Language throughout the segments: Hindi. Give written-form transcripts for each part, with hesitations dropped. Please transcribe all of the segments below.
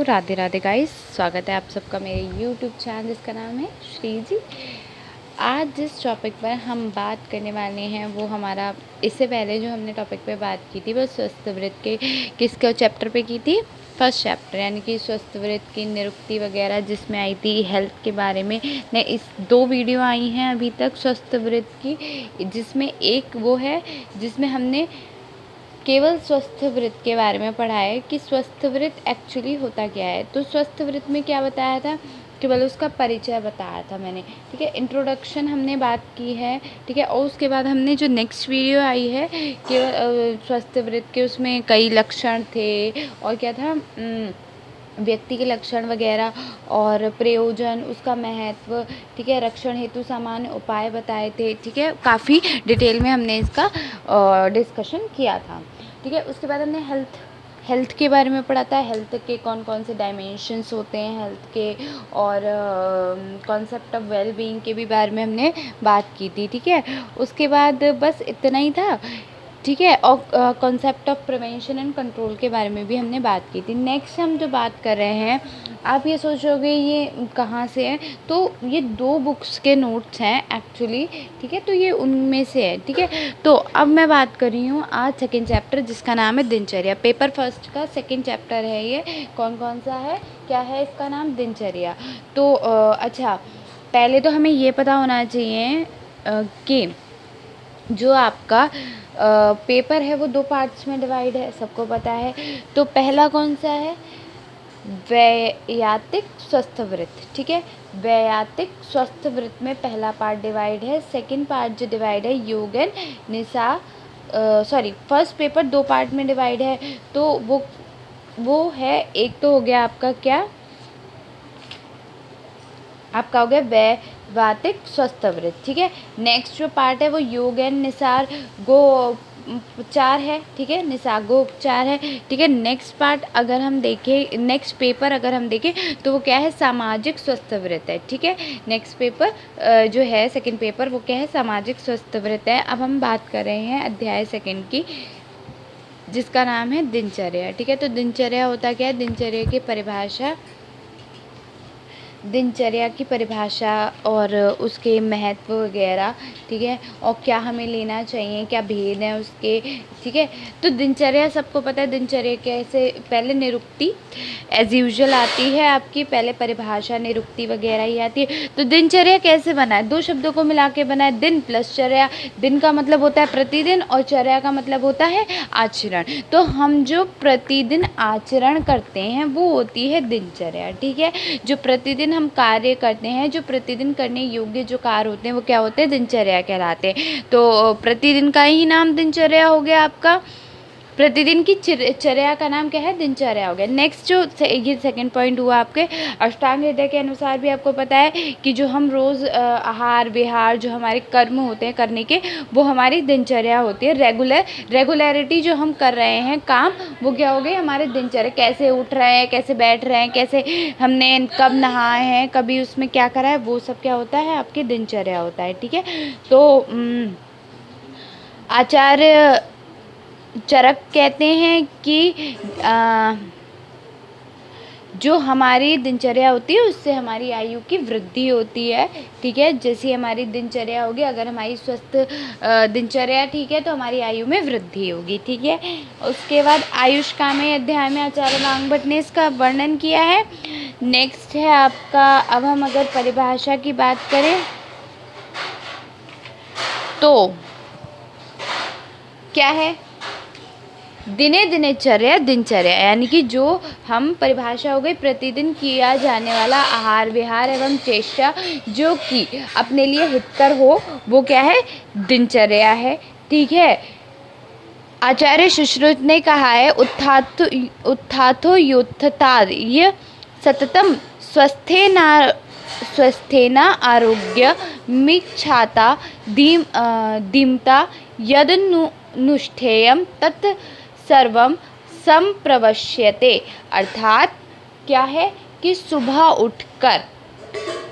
राधे राधे गाइस, स्वागत है आप सबका मेरे यूट्यूब चैनल जिसका नाम है श्री जी। आज जिस टॉपिक पर हम बात करने वाले हैं वो हमारा इससे पहले जो हमने टॉपिक पे बात की थी वो स्वस्थ वृत्त के किसके चैप्टर पे की थी, फर्स्ट चैप्टर यानी कि स्वस्थ वृत्त की निरुक्ति वगैरह जिसमें आई थी हेल्थ के बारे में। ने इस 2 वीडियो आई हैं अभी तक स्वस्थ वृत्त की, जिसमें एक वो है जिसमें हमने केवल स्वस्थ वृत्त के बारे में पढ़ा है कि स्वस्थ वृत्त एक्चुअली होता क्या है। तो स्वस्थ वृत्त में क्या बताया था, केवल उसका परिचय बताया था मैंने, ठीक है। इंट्रोडक्शन हमने बात की है, ठीक है। और उसके बाद हमने जो नेक्स्ट वीडियो आई है केवल स्वस्थ वृत्त के, उसमें कई लक्षण थे और क्या था, व्यक्ति के लक्षण वगैरह और प्रयोजन, उसका महत्व, ठीक है। रक्षण हेतु सामान्य उपाय बताए थे, ठीक है। काफ़ी डिटेल में हमने इसका डिस्कशन किया था, ठीक है। उसके बाद हमने हेल्थ के बारे में पढ़ा था, हेल्थ के कौन कौन से डायमेंशंस होते हैं हेल्थ के, और कॉन्सेप्ट ऑफ वेल बीइंग के भी बारे में हमने बात की थी, ठीक है। उसके बाद बस इतना ही था, ठीक है। और concept of prevention and control के बारे में भी हमने बात की थी। नेक्स्ट हम जो बात कर रहे हैं, आप ये सोचोगे ये कहाँ से है, तो ये 2 बुक्स के नोट्स हैं एक्चुअली, ठीक है। तो ये उनमें से है, ठीक है। तो अब मैं बात कर रही हूँ आज सेकेंड चैप्टर जिसका नाम है दिनचर्या। पेपर फर्स्ट का सेकेंड चैप्टर है ये। कौन कौन सा है, क्या है इसका नाम, दिनचर्या। तो अच्छा, पहले तो हमें ये पता होना चाहिए कि जो आपका पेपर है वो 2 पार्ट्स में डिवाइड है, सबको पता है। तो पहला कौन सा है, वैयातिक स्वस्थ वृत्त, ठीक है। वैयातिक स्वस्थ वृत्त में पहला पार्ट डिवाइड है। सेकंड पार्ट जो डिवाइड है योग and Nisha, first paper 2 part में डिवाइड है। तो वो है, एक तो हो गया आपका क्या, आपका हो गया वैयातिक स्वस्थ वृत्त, ठीक है। नेक्स्ट जो पार्ट है वो योग एंड निसार गो उपचार है, ठीक है। निसार गो उपचार है, ठीक है। नेक्स्ट पार्ट अगर हम देखें, नेक्स्ट पेपर अगर हम देखें तो वो क्या है, सामाजिक स्वस्थ वृत्त है, ठीक है। नेक्स्ट पेपर जो है सेकंड पेपर वो क्या है, सामाजिक स्वस्थ वृत्त है। अब हम बात कर रहे हैं अध्याय सेकंड की जिसका नाम है दिनचर्या, ठीक है। तो दिनचर्या होता क्या है, दिनचर्या की परिभाषा और उसके महत्व वगैरह, ठीक है। और क्या हमें लेना चाहिए, क्या भेद है उसके, ठीक है। तो दिनचर्या सबको पता है, दिनचर्या कैसे, पहले निरुक्ति एज यूजुअल आती है आपकी, पहले परिभाषा निरुक्ति वगैरह ही आती है। तो दिनचर्या कैसे बना है, 2 शब्दों को मिला के बना है, दिन प्लस चर्या। दिन का मतलब होता है प्रतिदिन और चर्या का मतलब होता है आचरण। तो हम जो प्रतिदिन आचरण करते हैं वो होती है दिनचर्या, ठीक है। जो प्रतिदिन हम कार्य करते हैं, जो प्रतिदिन करने योग्य जो कार्य होते हैं वो क्या होते हैं, दिनचर्या कहलाते हैं। तो प्रतिदिन का ही नाम दिनचर्या हो गया आपका, प्रतिदिन की चर्या का नाम क्या है, दिनचर्या हो गया। नेक्स्ट जो ये सेकंड पॉइंट हुआ आपके अष्टांग हृदय के अनुसार भी आपको पता है कि जो हम रोज़ आहार विहार जो हमारे कर्म होते हैं करने के, वो हमारी दिनचर्या होती है। रेगुलरिटी जो हम कर रहे हैं काम, वो क्या हो गई, हमारे दिनचर्या। कैसे उठ रहे हैं, कैसे बैठ रहे हैं, कैसे हमने कब नहाए हैं, कभी उसमें क्या करा है, वो सब क्या होता है, आपकी दिनचर्या होता है, ठीक है। तो आचार्य चरक कहते हैं कि जो हमारी दिनचर्या होती है उससे हमारी आयु की वृद्धि होती है, ठीक है। जैसी हमारी दिनचर्या होगी, अगर हमारी स्वस्थ दिनचर्या ठीक है तो हमारी आयु में वृद्धि होगी, ठीक है। उसके बाद आयुष्कामय अध्याय में आचार्य वांगभट ने इसका वर्णन किया है। नेक्स्ट है आपका, अब हम अगर परिभाषा की बात करें तो क्या है, दिने दिनचर्या यानी कि जो हम, परिभाषा हो गई प्रतिदिन किया जाने वाला आहार विहार एवं चेष्टा जो कि अपने लिए हितकर हो, वो क्या है, दिनचर्या है, ठीक है। आचार्य सुश्रुत ने कहा है, उत्थातो योत्थाय सततम स्वस्थेना आरोग्य मिच्छाता दीमता यदनुष्ठेयम तत् सर्वम संप्रवश्यते। अर्थात क्या है कि सुबह उठकर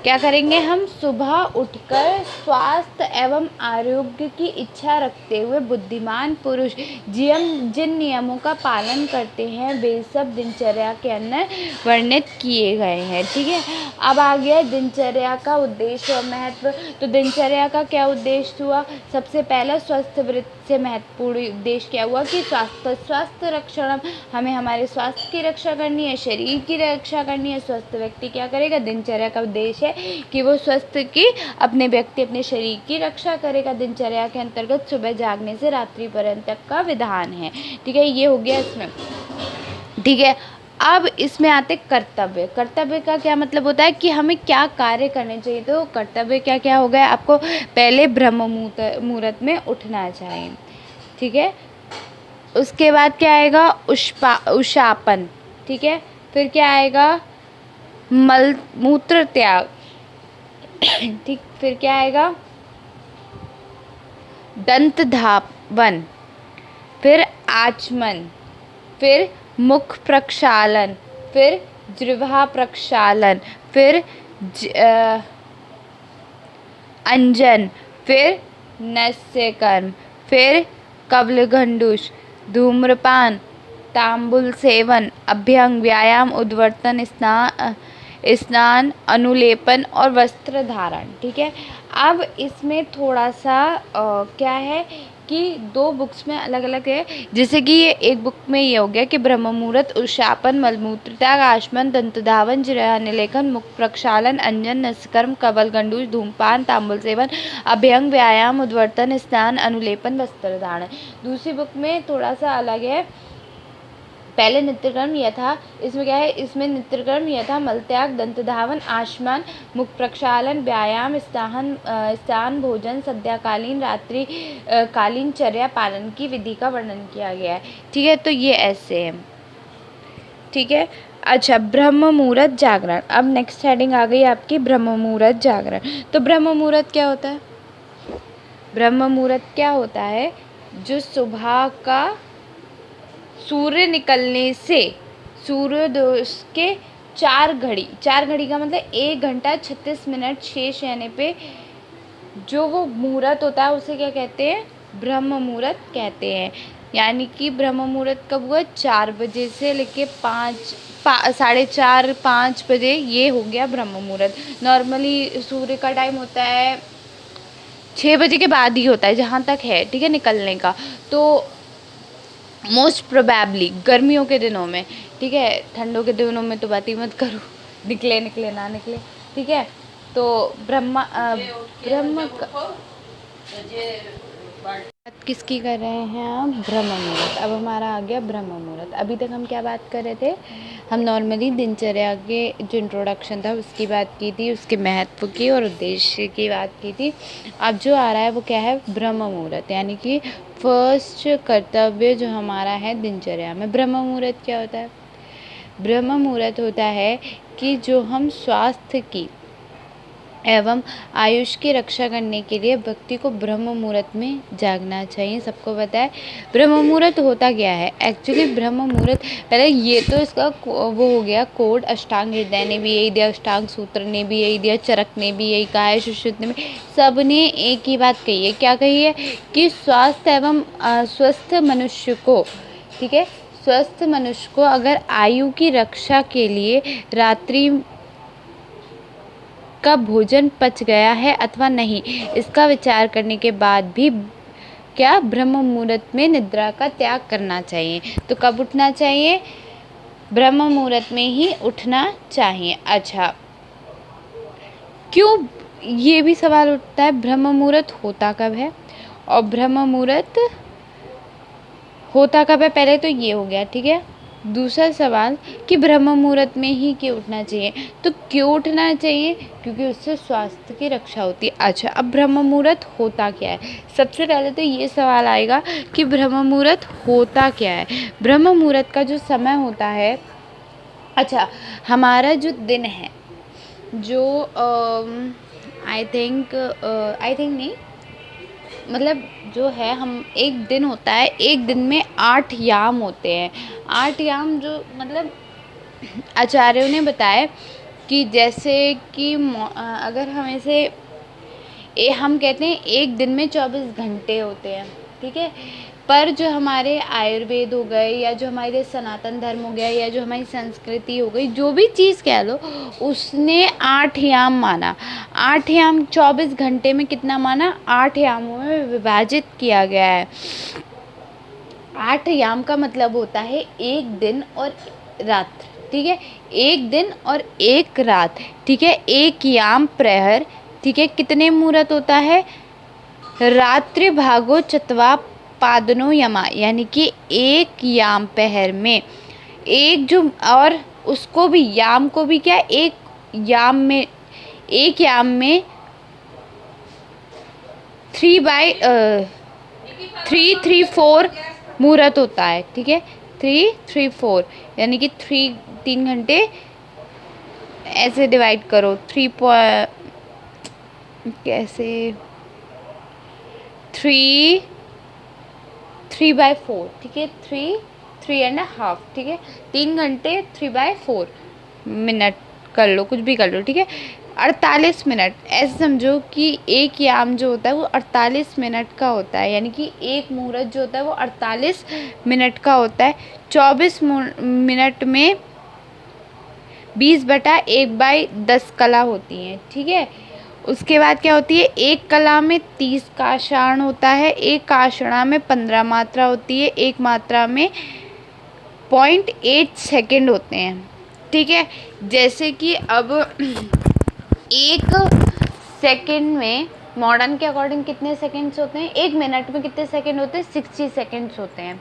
क्या करेंगे हम? सुबह उठकर स्वास्थ्य एवं आरोग्य की इच्छा रखते हुए बुद्धिमान पुरुष जिन नियमों का पालन करते हैं वे सब दिनचर्या के अंदर वर्णित किए गए हैं। ठीक है, अब आ गया दिनचर्या का उद्देश्य और महत्व। तो दिनचर्या का क्या उद्देश्य हुआ? सबसे पहला स्वस्थ वृत्ति से महत्वपूर्ण उद्देश्य क्या हुआ कि स्वास्थ्य रक्षण, हमें हमारे स्वास्थ्य की रक्षा करनी है, शरीर की रक्षा करनी है। स्वस्थ व्यक्ति क्या करेगा? दिनचर्या का उद्देश्य है कि वो स्वस्थ की अपने व्यक्ति अपने शरीर की रक्षा करेगा। दिनचर्या के अंतर्गत सुबह जागने से रात्रि पर्यंत तक का विधान है। ठीक है, ये हो गया इसमें। ठीक है, अब इसमें आते कर्तव्य। कर्तव्य का क्या मतलब होता है कि हमें क्या कार्य करने चाहिए। तो कर्तव्य क्या क्या हो गया आपको? पहले ब्रह्म मुहूर्त में उठना चाहिए। ठीक है, उसके बाद क्या आएगा? उशापन। ठीक है, फिर क्या आएगा? मल मूत्र त्याग। ठीक, फिर क्या आएगा? दंत धावन, फिर आचमन, फिर मुख प्रक्षालन, फिर जिह्वा प्रक्षालन, फिर अंजन, फिर नस्यकर्म, फिर कबलगंडूष, धूम्रपान, तांबुल सेवन, अभ्यंग, व्यायाम, उद्वर्तन, स्नान, अनुलेपन और वस्त्र धारण। ठीक है, अब इसमें थोड़ा सा क्या है कि 2 बुक्स में अलग अलग है। जैसे कि ये एक बुक में ये हो गया कि ब्रह्म मुहूर्त, उशापन, मलमूत्र त्याग, आचमन, दंत धावन, जिह्वानिलेखन, मुख प्रक्षालन, अंजन, नस्यकर्म, कबलगंडूष, धूमपान, तांबुल सेवन, अभ्यंग, व्यायाम, उद्वर्तन, स्नान, अनुलेपन, वस्त्र धारण। दूसरी बुक में थोड़ा सा अलग है। पहले नित्यकर्म यह था, इसमें क्या है? इसमें नित्यकर्म यह था मलत्याग, दंत धावन, आचमन, मुख प्रक्षालन, व्यायाम, स्नान, भोजन, संध्याकालीन, रात्रि कालीन चर्या पालन की विधि का वर्णन किया गया है। ठीक है, तो ये ऐसे है। ठीक है, अच्छा, ब्रह्म मुहूर्त जागरण। अब नेक्स्ट हेडिंग आ गई आपकी ब्रह्म मुहूर्त जागरण। तो ब्रह्म मुहूर्त क्या होता है? ब्रह्म मुहूर्त क्या होता है? जो सुबह का सूर्य निकलने से सूर्योदय के 4 घड़ी का मतलब 1 घंटा 36 मिनट शेष रहने पे जो वो मुहूर्त होता है उसे क्या कहते हैं? ब्रह्म मुहूर्त कहते हैं। यानी कि ब्रह्म मुहूर्त कब हुआ? 4 बजे से लेके 4:30 5 बजे, ये हो गया ब्रह्म मुहूर्त। नॉर्मली सूर्य का टाइम होता है 6 बजे के बाद ही होता है जहाँ तक है। ठीक है, निकलने का। तो मोस्ट प्रोबेबली गर्मियों के दिनों में, ठीक है, ठंडों के दिनों में तो बात ही मत करो, निकले ना निकले। ठीक है, तो ब्रह्म बात किसकी कर रहे हैं हम? ब्रह्म मुहूर्त। अब हमारा आ गया ब्रह्म मुहूर्त। अभी तक हम क्या बात कर रहे थे? हम नॉर्मली दिनचर्या के जो इंट्रोडक्शन था उसकी बात की थी, उसके महत्व की और उद्देश्य की बात की थी। अब जो आ रहा है वो क्या है? ब्रह्म मुहूर्त, यानी कि फर्स्ट कर्तव्य जो हमारा है दिनचर्या में। ब्रह्म मुहूर्त क्या होता है? ब्रह्म मुहूर्त होता है कि जो हम स्वास्थ्य की एवं आयुष की रक्षा करने के लिए व्यक्ति को ब्रह्म मुहूर्त में जागना चाहिए। सबको पता है ब्रह्म मुहूर्त होता क्या है। एक्चुअली ब्रह्म मुहूर्त, पहले ये तो इसका वो हो गया कोड, अष्टांग हृदय ने भी यही दिया, अष्टांग सूत्र ने भी यही दिया, चरक ने भी यही कहा है, सुश्रुत ने भी, सब ने एक ही बात कही है। क्या कही है? कि स्वास्थ्य एवं स्वस्थ मनुष्य को, ठीक है, स्वस्थ मनुष्य को अगर आयु की रक्षा के लिए रात्रि का भोजन पच गया है अथवा नहीं, इसका विचार करने के बाद भी क्या ब्रह्म मुहूर्त में निद्रा का त्याग करना चाहिए। तो कब उठना चाहिए? ब्रह्म मुहूर्त में ही उठना चाहिए। अच्छा, क्यों? ये भी सवाल उठता है, ब्रह्म मुहूर्त होता कब है और ब्रह्म मुहूर्त होता कब है? पहले तो ये हो गया, ठीक है। दूसरा सवाल कि ब्रह्म मुहूर्त में ही क्यों उठना चाहिए? तो क्यों उठना चाहिए? क्योंकि उससे स्वास्थ्य की रक्षा होती है। अच्छा, अब ब्रह्म मुहूर्त होता क्या है? सबसे पहले तो ये सवाल आएगा कि ब्रह्म मुहूर्त होता क्या है। ब्रह्म मुहूर्त का जो समय होता है, अच्छा, हमारा जो दिन है, जो आई थिंक नहीं, मतलब जो है, हम एक दिन होता है, एक दिन में 8 याम होते हैं। 8 याम जो मतलब आचार्यों ने बताया कि जैसे कि अगर हम ऐसे हम कहते हैं एक दिन में 24 घंटे होते हैं, ठीक है, पर जो हमारे आयुर्वेद हो गए या जो हमारे सनातन धर्म हो गया या जो हमारी संस्कृति हो गई, जो भी चीज़ कह लो, उसने 8 याम माना। 8 याम 24 घंटे में कितना माना? 8 यामों में विभाजित किया गया है। 8 याम का मतलब होता है एक दिन और रात, ठीक है, एक दिन और एक रात, ठीक है। एक याम प्रहर, ठीक है, कितने मुहूर्त होता है? रात्रि भागो चतवा पादनो यमा, यानी कि एक याम प्रहर में एक जो, और उसको भी याम को भी क्या, एक याम में 3/4 मुहूर्त होता है, ठीक है, 3/4 यानी कि 3 घंटे ऐसे डिवाइड करो, कैसे 3/4, ठीक है, 3.5, ठीक है, 3 घंटे 3/4 मिनट कर लो, कुछ भी कर लो, ठीक है। 48 मिनट, ऐसे समझो कि एक याम जो होता है वो 48 मिनट का होता है, यानी कि एक मुहूर्त जो होता है वो 48 मिनट का होता है। 24 मिनट में 20/1/10 कला होती हैं, ठीक है। उसके बाद क्या होती है? एक कला में 30 काषाण होता है, एक काषणा में 15 मात्रा होती है, एक मात्रा में 0.8 सेकेंड होते हैं, ठीक है। जैसे कि अब एक सेकेंड में मॉडर्न के अकॉर्डिंग कितने सेकेंड्स होते हैं? एक मिनट में कितने सेकेंड होते हैं? 60 सेकेंड्स होते हैं,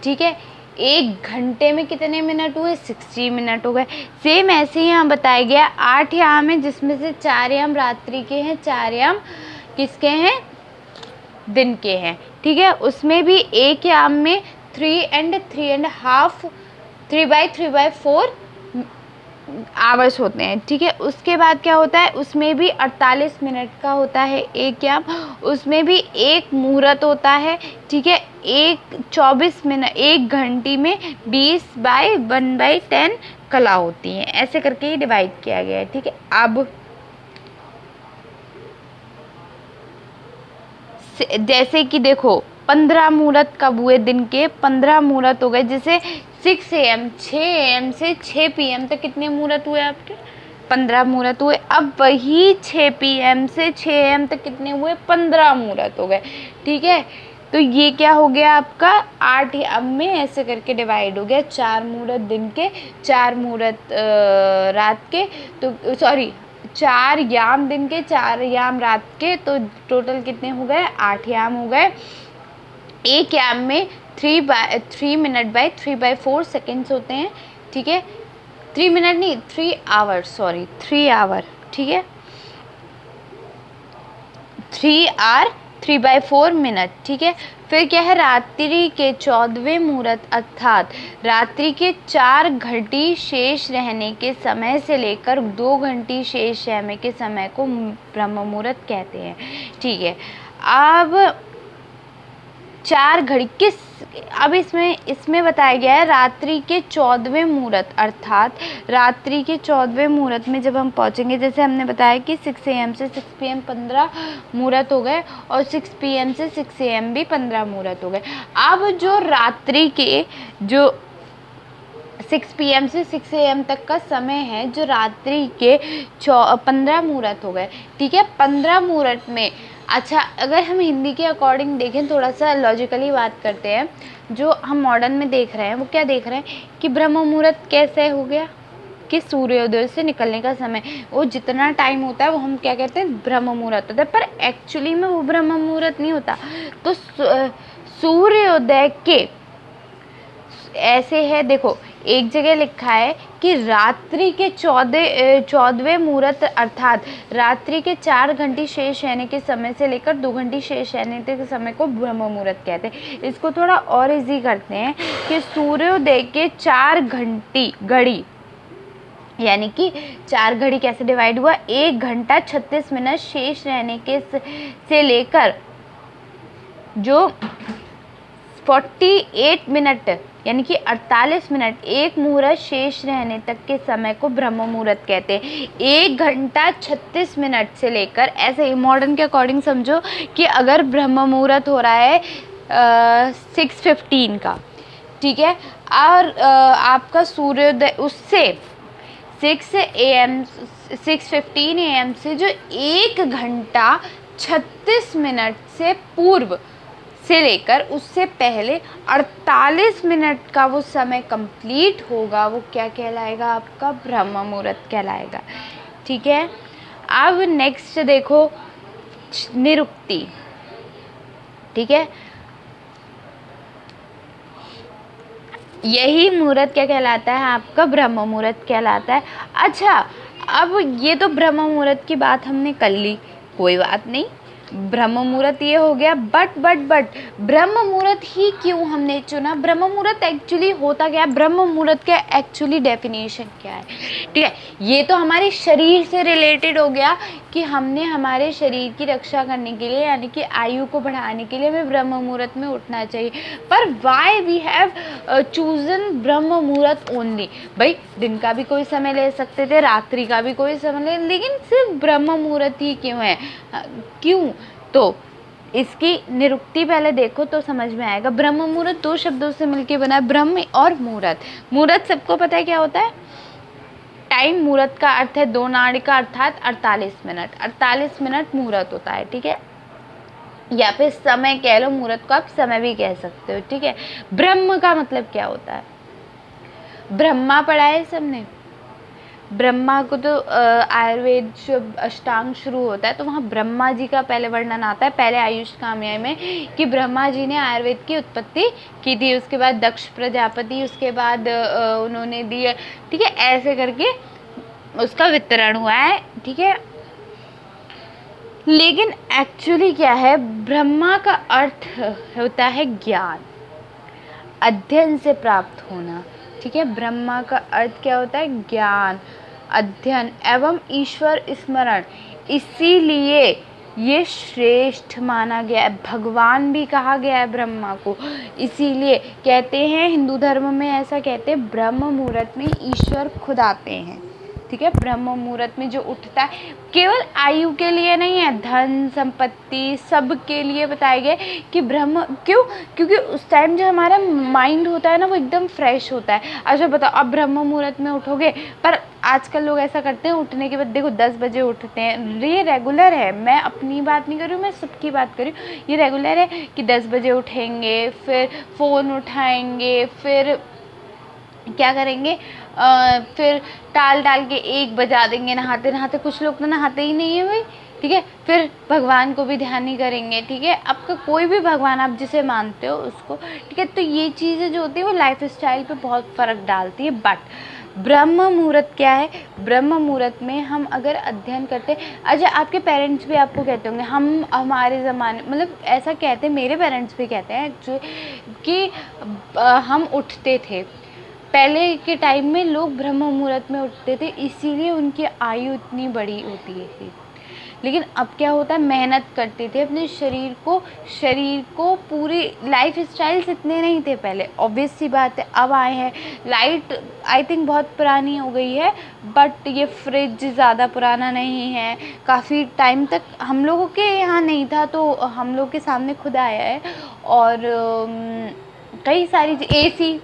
ठीक है। एक घंटे में कितने मिनट हुए? 60 मिनट हो गए। सेम ऐसे ही यहाँ बताया गया 8 याम है, जिसमें से 4 याम रात्रि के हैं, 4 याम किसके हैं? दिन के हैं, ठीक है। उसमें भी एक याम में 3/4 आवर्स होते हैं, ठीक है। उसके बाद क्या होता है? उसमें भी 48 मिनट का होता है एक याम, उसमें भी एक मुहूर्त होता है, ठीक है। 24 मिनट, एक घंटी में 20/1/10 कला होती हैं, ऐसे करके ही डिवाइड किया गया है, ठीक है। अब जैसे कि देखो 15 मुहूर्त कब हुए? दिन के 15 मुहूर्त हो गए, जैसे 6 AM 6 AM से 6 PM तक कितने मुहूर्त हुए आपके? 15 मुहूर्त हुए। अब वही 6 PM से 6 AM तक कितने हुए? 15 मुहूर्त हो गए, ठीक है। तो ये क्या हो गया आपका? 8 याम में ऐसे करके डिवाइड हो गया, 4 मुहूर्त दिन के, 4 मुहूर्त रात के, तो सॉरी 4 याम दिन के, 4 याम रात के, तो टोटल कितने हो गए? 8 याम हो गए। एक याम में 3 मिनट बाय 3/4 सेकेंड्स होते हैं, ठीक है। 3 मिनट नहीं, 3 आवर, सॉरी 3 आवर, ठीक है, 3 आवर 3/4 मिनट, ठीक है। फिर क्या है? रात्रि के 14वें मुहूर्त अर्थात रात्रि के 4 घंटी शेष रहने के समय से लेकर 2 घंटी शेष रहने के समय को ब्रह्म मुहूर्त कहते हैं, ठीक है। अब 4 घड़ी किस, अब इसमें बताया गया है रात्रि के 14वें मुहूर्त, अर्थात रात्रि के 14वें मुहूर्त में जब हम पहुंचेंगे, जैसे हमने बताया कि 6 AM से 6 PM 15 मुहूर्त हो गए, और 6 PM से 6 AM भी 15 मुहूर्त हो गए। अब जो रात्रि के जो 6 PM से 6 AM तक का समय है, जो रात्रि के 15 मुहूर्त हो गए, ठीक है। 15 मुहूर्त में, अच्छा अगर हम हिंदी के अकॉर्डिंग देखें, थोड़ा सा लॉजिकली बात करते हैं, जो हम मॉडर्न में देख रहे हैं वो क्या देख रहे हैं कि ब्रह्म मुहूर्त कैसे हो गया कि सूर्योदय से निकलने का समय, वो जितना टाइम होता है वो हम क्या कहते हैं? ब्रह्म मुहूर्त होता है, पर एक्चुअली में वो ब्रह्म मुहूर्त नहीं होता। तो सूर्योदय के ऐसे है, देखो एक जगह लिखा है कि रात्रि के 14वें मुहूर्त अर्थात रात्रि के 4 घंटी शेष रहने के समय से लेकर 2 घंटी शेष रहने के समय को ब्रह्म मुहूर्त कहते हैं। इसको थोड़ा और इजी करते हैं कि सूर्योदय के 4 घंटी घड़ी, यानी कि 4 घड़ी कैसे डिवाइड हुआ? 1 घंटा 36 मिनट शेष रहने के से लेकर जो 48 मिनट, यानी कि 48 मिनट एक मुहूर्त शेष रहने तक के समय को ब्रह्म मुहूर्त कहते हैं। 1 घंटा 36 मिनट से लेकर, ऐसे ही मॉडर्न के अकॉर्डिंग समझो कि अगर ब्रह्म मुहूर्त हो रहा है 6:15 का, ठीक है, और आपका सूर्योदय उससे 6:15 AM से जो 1 घंटा 36 मिनट से पूर्व से लेकर उससे पहले 48 मिनट का वो समय कंप्लीट होगा, वो क्या कहलाएगा? आपका ब्रह्म मुहूर्त कहलाएगा। ठीक है, अब नेक्स्ट देखो निरुक्ति। ठीक है, यही मुहूर्त क्या कहलाता है? आपका ब्रह्म मुहूर्त कहलाता है। अच्छा, अब ये तो ब्रह्म मुहूर्त की बात हमने कर ली, कोई बात नहीं, ब्रह्म मुहूर्त ये हो गया। बट ब्रह्म मुहूर्त ही क्यों हमने चुना? ब्रह्म मुहूर्त एक्चुअली होता क्या है? ब्रह्म मुहूर्त का एक्चुअली डेफिनेशन क्या है? ठीक है, ये तो हमारे शरीर से रिलेटेड हो गया कि हमने हमारे शरीर की रक्षा करने के लिए, यानी कि आयु को बढ़ाने के लिए हमें ब्रह्म मुहूर्त में उठना चाहिए। पर वाई वी हैव चूजन ब्रह्म मुहूर्त ओनली? भाई दिन का भी कोई समय ले सकते थे, रात्रि का भी कोई समय ले, लेकिन सिर्फ ब्रह्म मुहूर्त ही क्यों है? क्यों? तो इसकी निरुक्ति पहले देखो तो समझ में आएगा। ब्रह्म मुहूर्त 2 शब्दों से मिलकर बना है, ब्रह्म और मुहूर्त। मुहूर्त सबको पता है क्या होता है? टाइम। मुहूर्त का अर्थ है 2 नाड़िका अर्थात 48 मिनट। 48 मिनट मुहूर्त होता है। ठीक है, या फिर समय कह लो, मुहूर्त को आप समय भी कह सकते हो। ठीक है, ब्रह्म का मतलब क्या होता है? ब्रह्मा पढ़ा है सबने। ब्रह्मा को तो आयुर्वेद जब अष्टांग शुरू होता है तो वहाँ ब्रह्मा जी का पहले वर्णन आता है, पहले आयुष कामया में, कि ब्रह्मा जी ने आयुर्वेद की उत्पत्ति की थी। उसके बाद दक्ष प्रजापति, उसके बाद उन्होंने दिया। ठीक है, ऐसे करके उसका वितरण हुआ है। ठीक है, लेकिन एक्चुअली क्या है? ब्रह्मा का अर्थ होता है ज्ञान, अध्ययन से प्राप्त होना। ठीक है, ब्रह्मा का अर्थ क्या होता है? ज्ञान, अध्ययन एवं ईश्वर स्मरण। इसीलिए ये श्रेष्ठ माना गया है, भगवान भी कहा गया है ब्रह्मा को। इसीलिए कहते हैं, हिंदू धर्म में ऐसा कहते हैं, ब्रह्म मुहूर्त में ईश्वर खुद आते हैं। ठीक है, ब्रह्म मुहूर्त में जो उठता है केवल आयु के लिए नहीं है, धन संपत्ति सब के लिए बताए गए कि ब्रह्म क्यों? क्योंकि उस टाइम जो हमारा माइंड होता है ना, वो एकदम फ्रेश होता है। अच्छा बताओ, अब ब्रह्म मुहूर्त में उठोगे, पर आजकल लोग ऐसा करते हैं, उठने के बाद देखो 10 बजे उठते हैं। ये रेगुलर है, मैं अपनी बात नहीं कर रही हूँ, मैं सबकी बात कर रही हूँ। ये रेगुलर है कि 10 बजे उठेंगे, फिर फ़ोन उठाएंगे, फिर क्या करेंगे, फिर टाल के 1 बजा देंगे नहाते नहाते। कुछ लोग तो नहाते ही नहीं है भाई। ठीक है, फिर भगवान को भी ध्यान नहीं करेंगे। ठीक है, आपका कोई भी भगवान आप जिसे मानते हो उसको। ठीक है, तो ये चीज़ें जो होती है वो लाइफ स्टाइल पे बहुत फ़र्क डालती है। बट ब्रह्म मुहूर्त क्या है? ब्रह्म मुहूर्त में हम अगर अध्ययन करते, अच्छा आपके पेरेंट्स भी आपको कहते होंगे, हम हमारे ज़माने, मतलब ऐसा कहते हैं, मेरे पेरेंट्स भी कहते हैं एक्चुअली कि हम उठते थे पहले के टाइम में, लोग ब्रह्म मुहूर्त में उठते थे, इसीलिए उनकी आयु इतनी बड़ी होती थी। लेकिन अब क्या होता है? मेहनत करते थे अपने शरीर को पूरी लाइफ स्टाइल्स इतने नहीं थे पहले, ऑब्वियस सी बात है। अब आए हैं, लाइट आई थिंक बहुत पुरानी हो गई है, बट ये फ्रिज ज़्यादा पुराना नहीं है, काफ़ी टाइम तक हम लोगों के यहाँ नहीं था, तो हम लोग के सामने खुद आया है। और कई सारी एसी,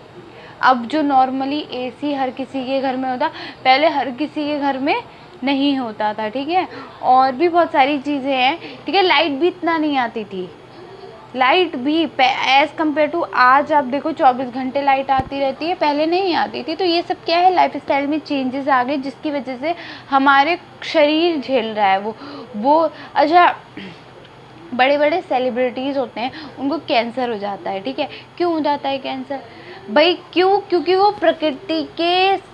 अब जो नॉर्मली एसी हर किसी के घर में होता, पहले हर किसी के घर में नहीं होता था। ठीक है, और भी बहुत सारी चीज़ें हैं। ठीक है, लाइट भी इतना नहीं आती थी, लाइट भी एज़ कम्पेयर टू आज आप देखो 24 घंटे लाइट आती रहती है, पहले नहीं आती थी। तो ये सब क्या है? लाइफ स्टाइल में चेंजेस आ गए, जिसकी वजह से हमारे शरीर झेल रहा है वो। अच्छा, बड़े बड़े सेलिब्रिटीज़ होते हैं, उनको कैंसर हो जाता है। ठीक है, क्यों हो जाता है कैंसर? भाई क्यों? क्योंकि वो प्रकृति के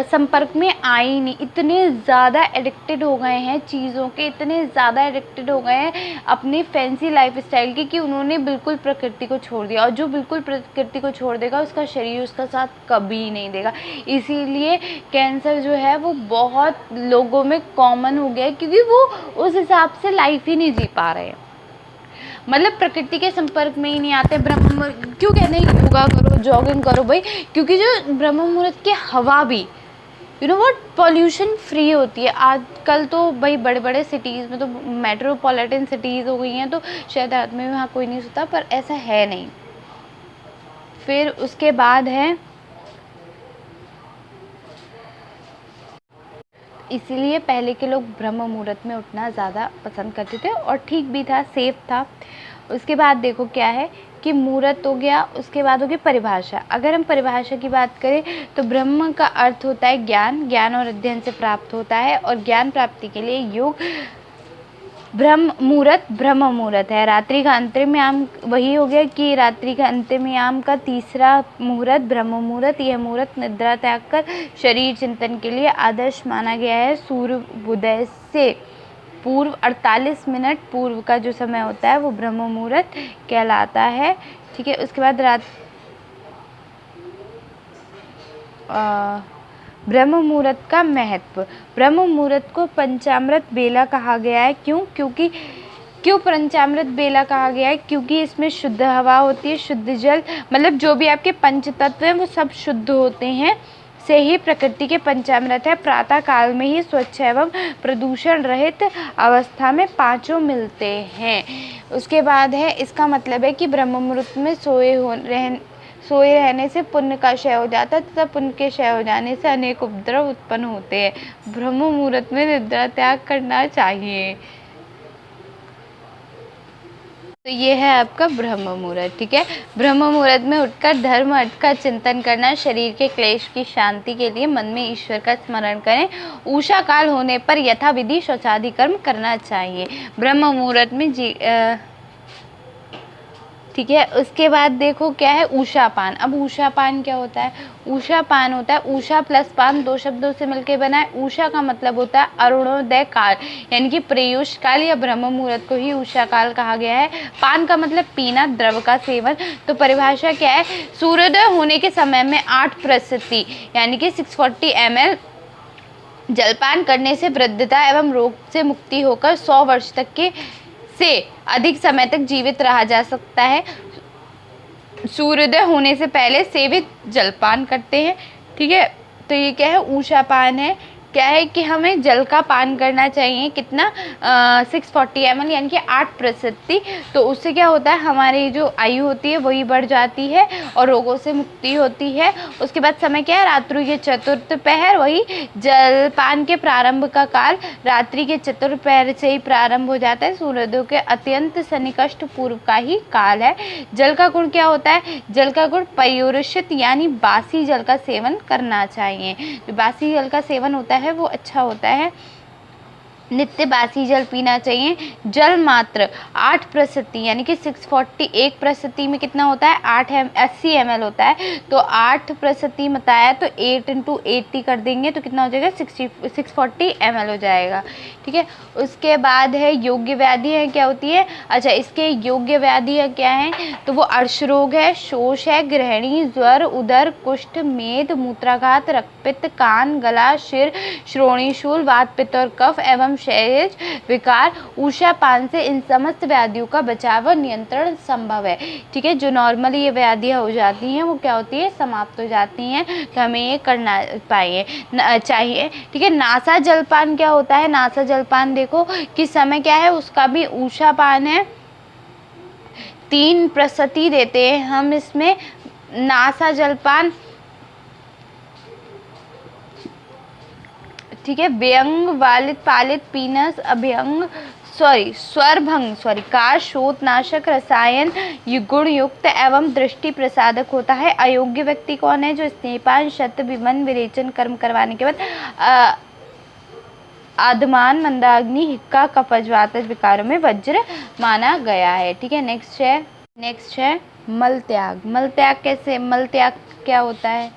संपर्क में आए ही नहीं, इतने ज़्यादा एडिक्टेड हो गए हैं चीज़ों के, इतने ज़्यादा एडिक्टेड हो गए हैं अपनी फैंसी लाइफ स्टाइल की, कि उन्होंने बिल्कुल प्रकृति को छोड़ दिया। और जो बिल्कुल प्रकृति को छोड़ देगा, उसका शरीर उसका साथ कभी नहीं देगा। इसीलिए कैंसर जो है वो बहुत लोगों में कॉमन हो गया है, क्योंकि वो उस हिसाब से लाइफ ही नहीं जी पा रहे हैं। मतलब प्रकृति के संपर्क में ही नहीं आते। ब्रह्म क्यों कहते हैं योगा करो, जॉगिंग करो भाई, क्योंकि जो ब्रह्म मुहूर्त की हवा भी व्हाट पॉल्यूशन फ्री होती है। आजकल तो भाई बड़े बड़े सिटीज़ में तो मेट्रोपॉलिटन सिटीज़ हो गई हैं, तो शायद रात में वहाँ कोई नहीं सोता, पर ऐसा है नहीं। फिर उसके बाद है, इसीलिए पहले के लोग ब्रह्म मुहूर्त में उठना ज़्यादा पसंद करते थे, और ठीक भी था, सेफ था। उसके बाद देखो क्या है कि मुहूर्त हो गया, उसके बाद होगी परिभाषा। अगर हम परिभाषा की बात करें तो ब्रह्म का अर्थ होता है ज्ञान, ज्ञान और अध्ययन से प्राप्त होता है, और ज्ञान प्राप्ति के लिए योग ब्रह्म मुहूर्त है। रात्रि का अंतिम याम वही हो गया कि रात्रि का अंतिम याम का तीसरा मुहूर्त ब्रह्म मुहूर्त। यह मुहूर्त निद्रा त्याग कर शरीर चिंतन के लिए आदर्श माना गया है। सूर्योदय से पूर्व 48 मिनट पूर्व का जो समय होता है वो ब्रह्म मुहूर्त कहलाता है। ठीक है, उसके बाद ब्रह्म मुहूर्त का महत्व। ब्रह्म मुहूर्त को पंचामृत बेला कहा गया है। क्यों पंचामृत बेला कहा गया है? क्योंकि इसमें शुद्ध हवा होती है, शुद्ध जल, मतलब जो भी आपके पंच तत्व हैं वो सब शुद्ध होते हैं, से ही प्रकृति के पंचामृत है। प्रातः काल में ही स्वच्छ एवं प्रदूषण रहित अवस्था में पांचों मिलते हैं। उसके बाद है, इसका मतलब है कि ब्रह्म मुहूर्त में सोए रहने से पुण्य का क्षय हो जाता है, तथा पुण्य के क्षय हो जाने से अनेक उपद्रव उत्पन्न होते हैं। ब्रह्म मुहूर्त में निद्रा त्याग करना चाहिए। तो ये है आपका ब्रह्म मुहूर्त। ठीक है, ब्रह्म मुहूर्त में उठकर धर्म अर्थ का चिंतन करना, शरीर के क्लेश की शांति के लिए मन में ईश्वर का स्मरण करें। उषा काल होने पर यथाविधि शौचादि कर्म करना चाहिए ब्रह्म मुहूर्त में ठीक है, उसके बाद देखो क्या है, ऊषापान। अब ऊषापान क्या होता है? ऊषापान होता है, ऊषा प्लस पान दो शब्दों से मिलकर बना है। ऊषा का मतलब होता है अरुणोदय काल, यानी कि प्रयूष काल या ब्रह्म मुहूर्त को ही ऊषा काल कहा गया है। पान का मतलब पीना, द्रव का सेवन। तो परिभाषा क्या है? सूर्योदय होने के समय में 8% यानी कि 640 ml जलपान करने से वृद्धता एवं रोग से मुक्ति होकर 100 वर्ष तक के से अधिक समय तक जीवित रहा जा सकता है। सूर्योदय होने से पहले सेवित जलपान करते हैं। ठीक है, तो ये क्या है? ऊषापान है। क्या है कि हमें जल का पान करना चाहिए, कितना 640 ml यानी कि 8%। तो उससे क्या होता है, हमारी जो आयु होती है वही बढ़ जाती है और रोगों से मुक्ति होती है। उसके बाद समय क्या है? रात्रि के चतुर्थ पहर। वही जलपान के प्रारंभ का काल रात्रि के चतुर्थ पहर से ही प्रारंभ हो जाता है। सूर्योदय के अत्यंत सन्निकष्ट पूर्व का ही काल है। जल का गुण क्या होता है? जल का गुण पर्युषित यानी बासी जल का सेवन करना चाहिए। जो बासी जल का सेवन होता है वो अच्छा होता है। नित्य बासी जल पीना चाहिए। जल मात्र 8% यानी कि 640, 1% में कितना होता है? 80 ml होता है। तो 8% बताया तो 8 × 80 कर देंगे तो कितना हो जाएगा? 640 ml हो जाएगा। ठीक है, उसके बाद है योग्य व्याधि है, क्या होती है? अच्छा, इसके योग्य व्याधि है क्या है? तो वो अर्श रोग है, शोष है, ग्रहणी, ज्वर, उदर, कुष्ठ, मेद, मूत्राघात, रक्तपित्त, कान, गला, सिर, श्रोणीशूल, वात, पित्त और कफ एवं क्षयज विकार। ऊषापान से इन समस्त व्याधियों का बचाव और नियंत्रण संभव है। ठीक है, जो नॉर्मली ये व्याधियाँ हो जाती हैं वो क्या होती है? समाप्त हो जाती हैं। तो हमें ये करना चाहिए। ठीक है, नासा जलपान क्या होता है? नासा जलपान देखो कि समय क्या है उसका भी ऊषापान है। 3% देते हैं हम इसमें नासा जलपान। ठीक है, व्यंग, वालित, पालित, पीनस, अभ्यंग, स्वरभंग का शोथनाशक रसायन गुण युक्त एवं दृष्टि प्रसादक होता है। अयोग्य व्यक्ति कौन है? जो स्तनपान, शत, विमन, विरेचन कर्म करवाने के बाद आदमान, मंदाग्नि, हिक्का, कफज, वातज विकारों में वज्र माना गया है। ठीक है, नेक्स्ट है मल त्याग। मल त्याग कैसे? मल त्याग क्या होता है?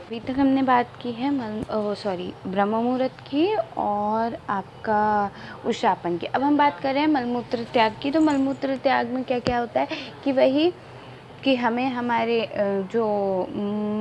अभी तक हमने बात की है ब्रह्म मुहूर्त की और आपका उषापन की। अब हम बात कर रहे हैं मलमूत्र त्याग की। तो मलमूत्र त्याग में क्या क्या होता है कि वही कि हमें हमारे जो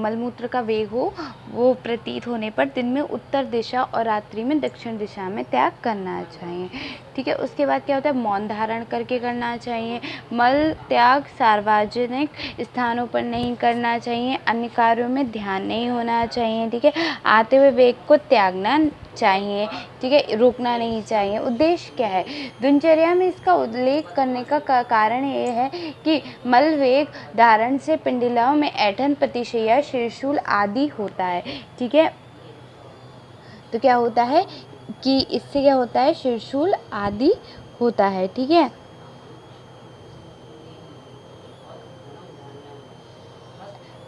मलमूत्र का वेग हो वो प्रतीत होने पर दिन में उत्तर दिशा और रात्रि में दक्षिण दिशा में त्याग करना चाहिए। ठीक है, उसके बाद क्या होता है, मौन धारण करके करना चाहिए। मल त्याग सार्वजनिक स्थानों पर नहीं करना चाहिए, अन्य कार्यों में ध्यान नहीं होना चाहिए। ठीक है, आते हुए वेग को त्यागना चाहिए। ठीक है, रोकना नहीं चाहिए। उद्देश्य क्या है, दिनचर्या में इसका उल्लेख करने का कारण ये है कि मल वेग धारण से पिंडलों में ऐंठन, प्रतिशय्या, शीर्षूल आदि होता है। ठीक है, तो क्या होता है कि इससे क्या होता है, शीर्षूल आदि होता है। ठीक है,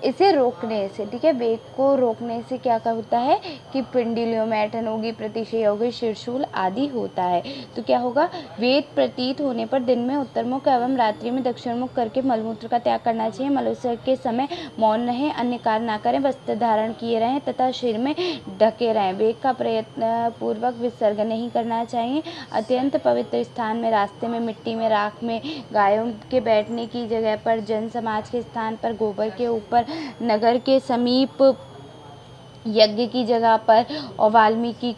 इसे रोकने से, ठीक है, वेग को रोकने से क्या होता है कि पिंडलियों में ऐंठन होगी, प्रतिशय होगी, शीर्षूल आदि होता है। तो क्या होगा, वेद प्रतीत होने पर दिन में उत्तरमुख एवं रात्रि में दक्षिणमुख करके मलमूत्र का त्याग करना चाहिए। मलविसर्जन के समय मौन रहें, अन्य कार्य ना करें, वस्त्र धारण किए रहें तथा सिर में ढके रहें। वेग का प्रयत्न पूर्वक विसर्जन नहीं करना चाहिए। अत्यंत पवित्र स्थान में, रास्ते में, मिट्टी में, राख में, गायों के बैठने की जगह पर, जन समाज के स्थान पर, गोबर के ऊपर, नगर के समीप, यज्ञ की जगह पर और वाल्मीकि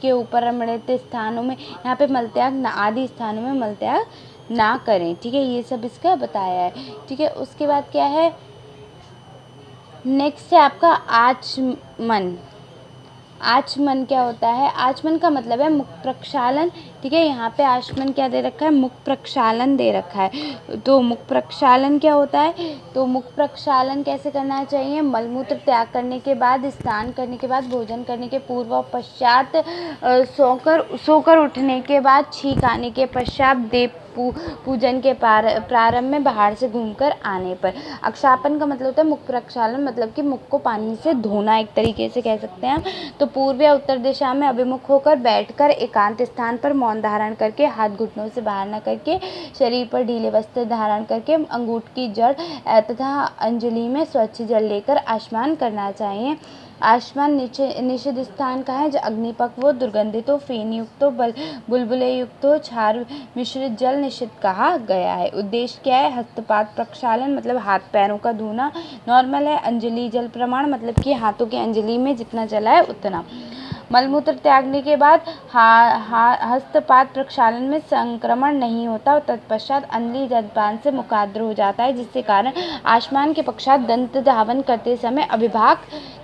के ऊपर अमृत स्थानों में, यहाँ पे मलत्याग आदि स्थानों में मलत्याग ना करें। ठीक है, ये सब इसका बताया है। ठीक है, उसके बाद क्या है, नेक्स्ट है आपका आचमन। आचमन क्या होता है, आचमन का मतलब है मुख प्रक्षालन। ठीक है, यहाँ पे आचमन क्या दे रखा है, मुख प्रक्षालन दे रखा है। तो मुख प्रक्षालन क्या होता है, तो मुख प्रक्षालन कैसे करना चाहिए, मलमूत्र त्याग करने के बाद, स्नान करने के बाद, भोजन करने के पूर्व और पश्चात, सोकर उठने के बाद, छींक आने के पश्चात, देव पूजन के प्रारंभ में, बाहर से घूमकर आने पर। अक्षापन का मतलब होता है मुख प्रक्षालन, मतलब कि मुख को पानी से धोना, एक तरीके से कह सकते हैं हम। तो पूर्व या उत्तर दिशा में अभिमुख होकर बैठकर, एकांत स्थान पर मौन धारण करके, हाथ घुटनों से बाहर न करके, शरीर पर ढीले वस्त्र धारण करके, अंगूठ की जड़ तथा अंजलि में स्वच्छ जल लेकर आचमन करना चाहिए। आचमन निषिद्ध स्थान का है जो अग्निपक्व हो, दुर्गंधित हो, फेन युक्त हो, बुलबुले युक्त हो, क्षार मिश्रित जल निषिद्ध कहा गया है। उद्देश्य क्या है, हस्तपाद प्रक्षालन मतलब हाथ पैरों का धोना। नॉर्मल है, अंजलि जल प्रमाण मतलब कि हाथों की अंजलि में जितना जला है उतना। मलमूत्र त्यागने के बाद हस्तपाद प्रक्षालन में संक्रमण नहीं होता और तत्पश्चात अंजलि जलपान से मुखाग्र हो जाता है, जिससे कारण आचमन के पश्चात दंत धावन करते समय अभिभाग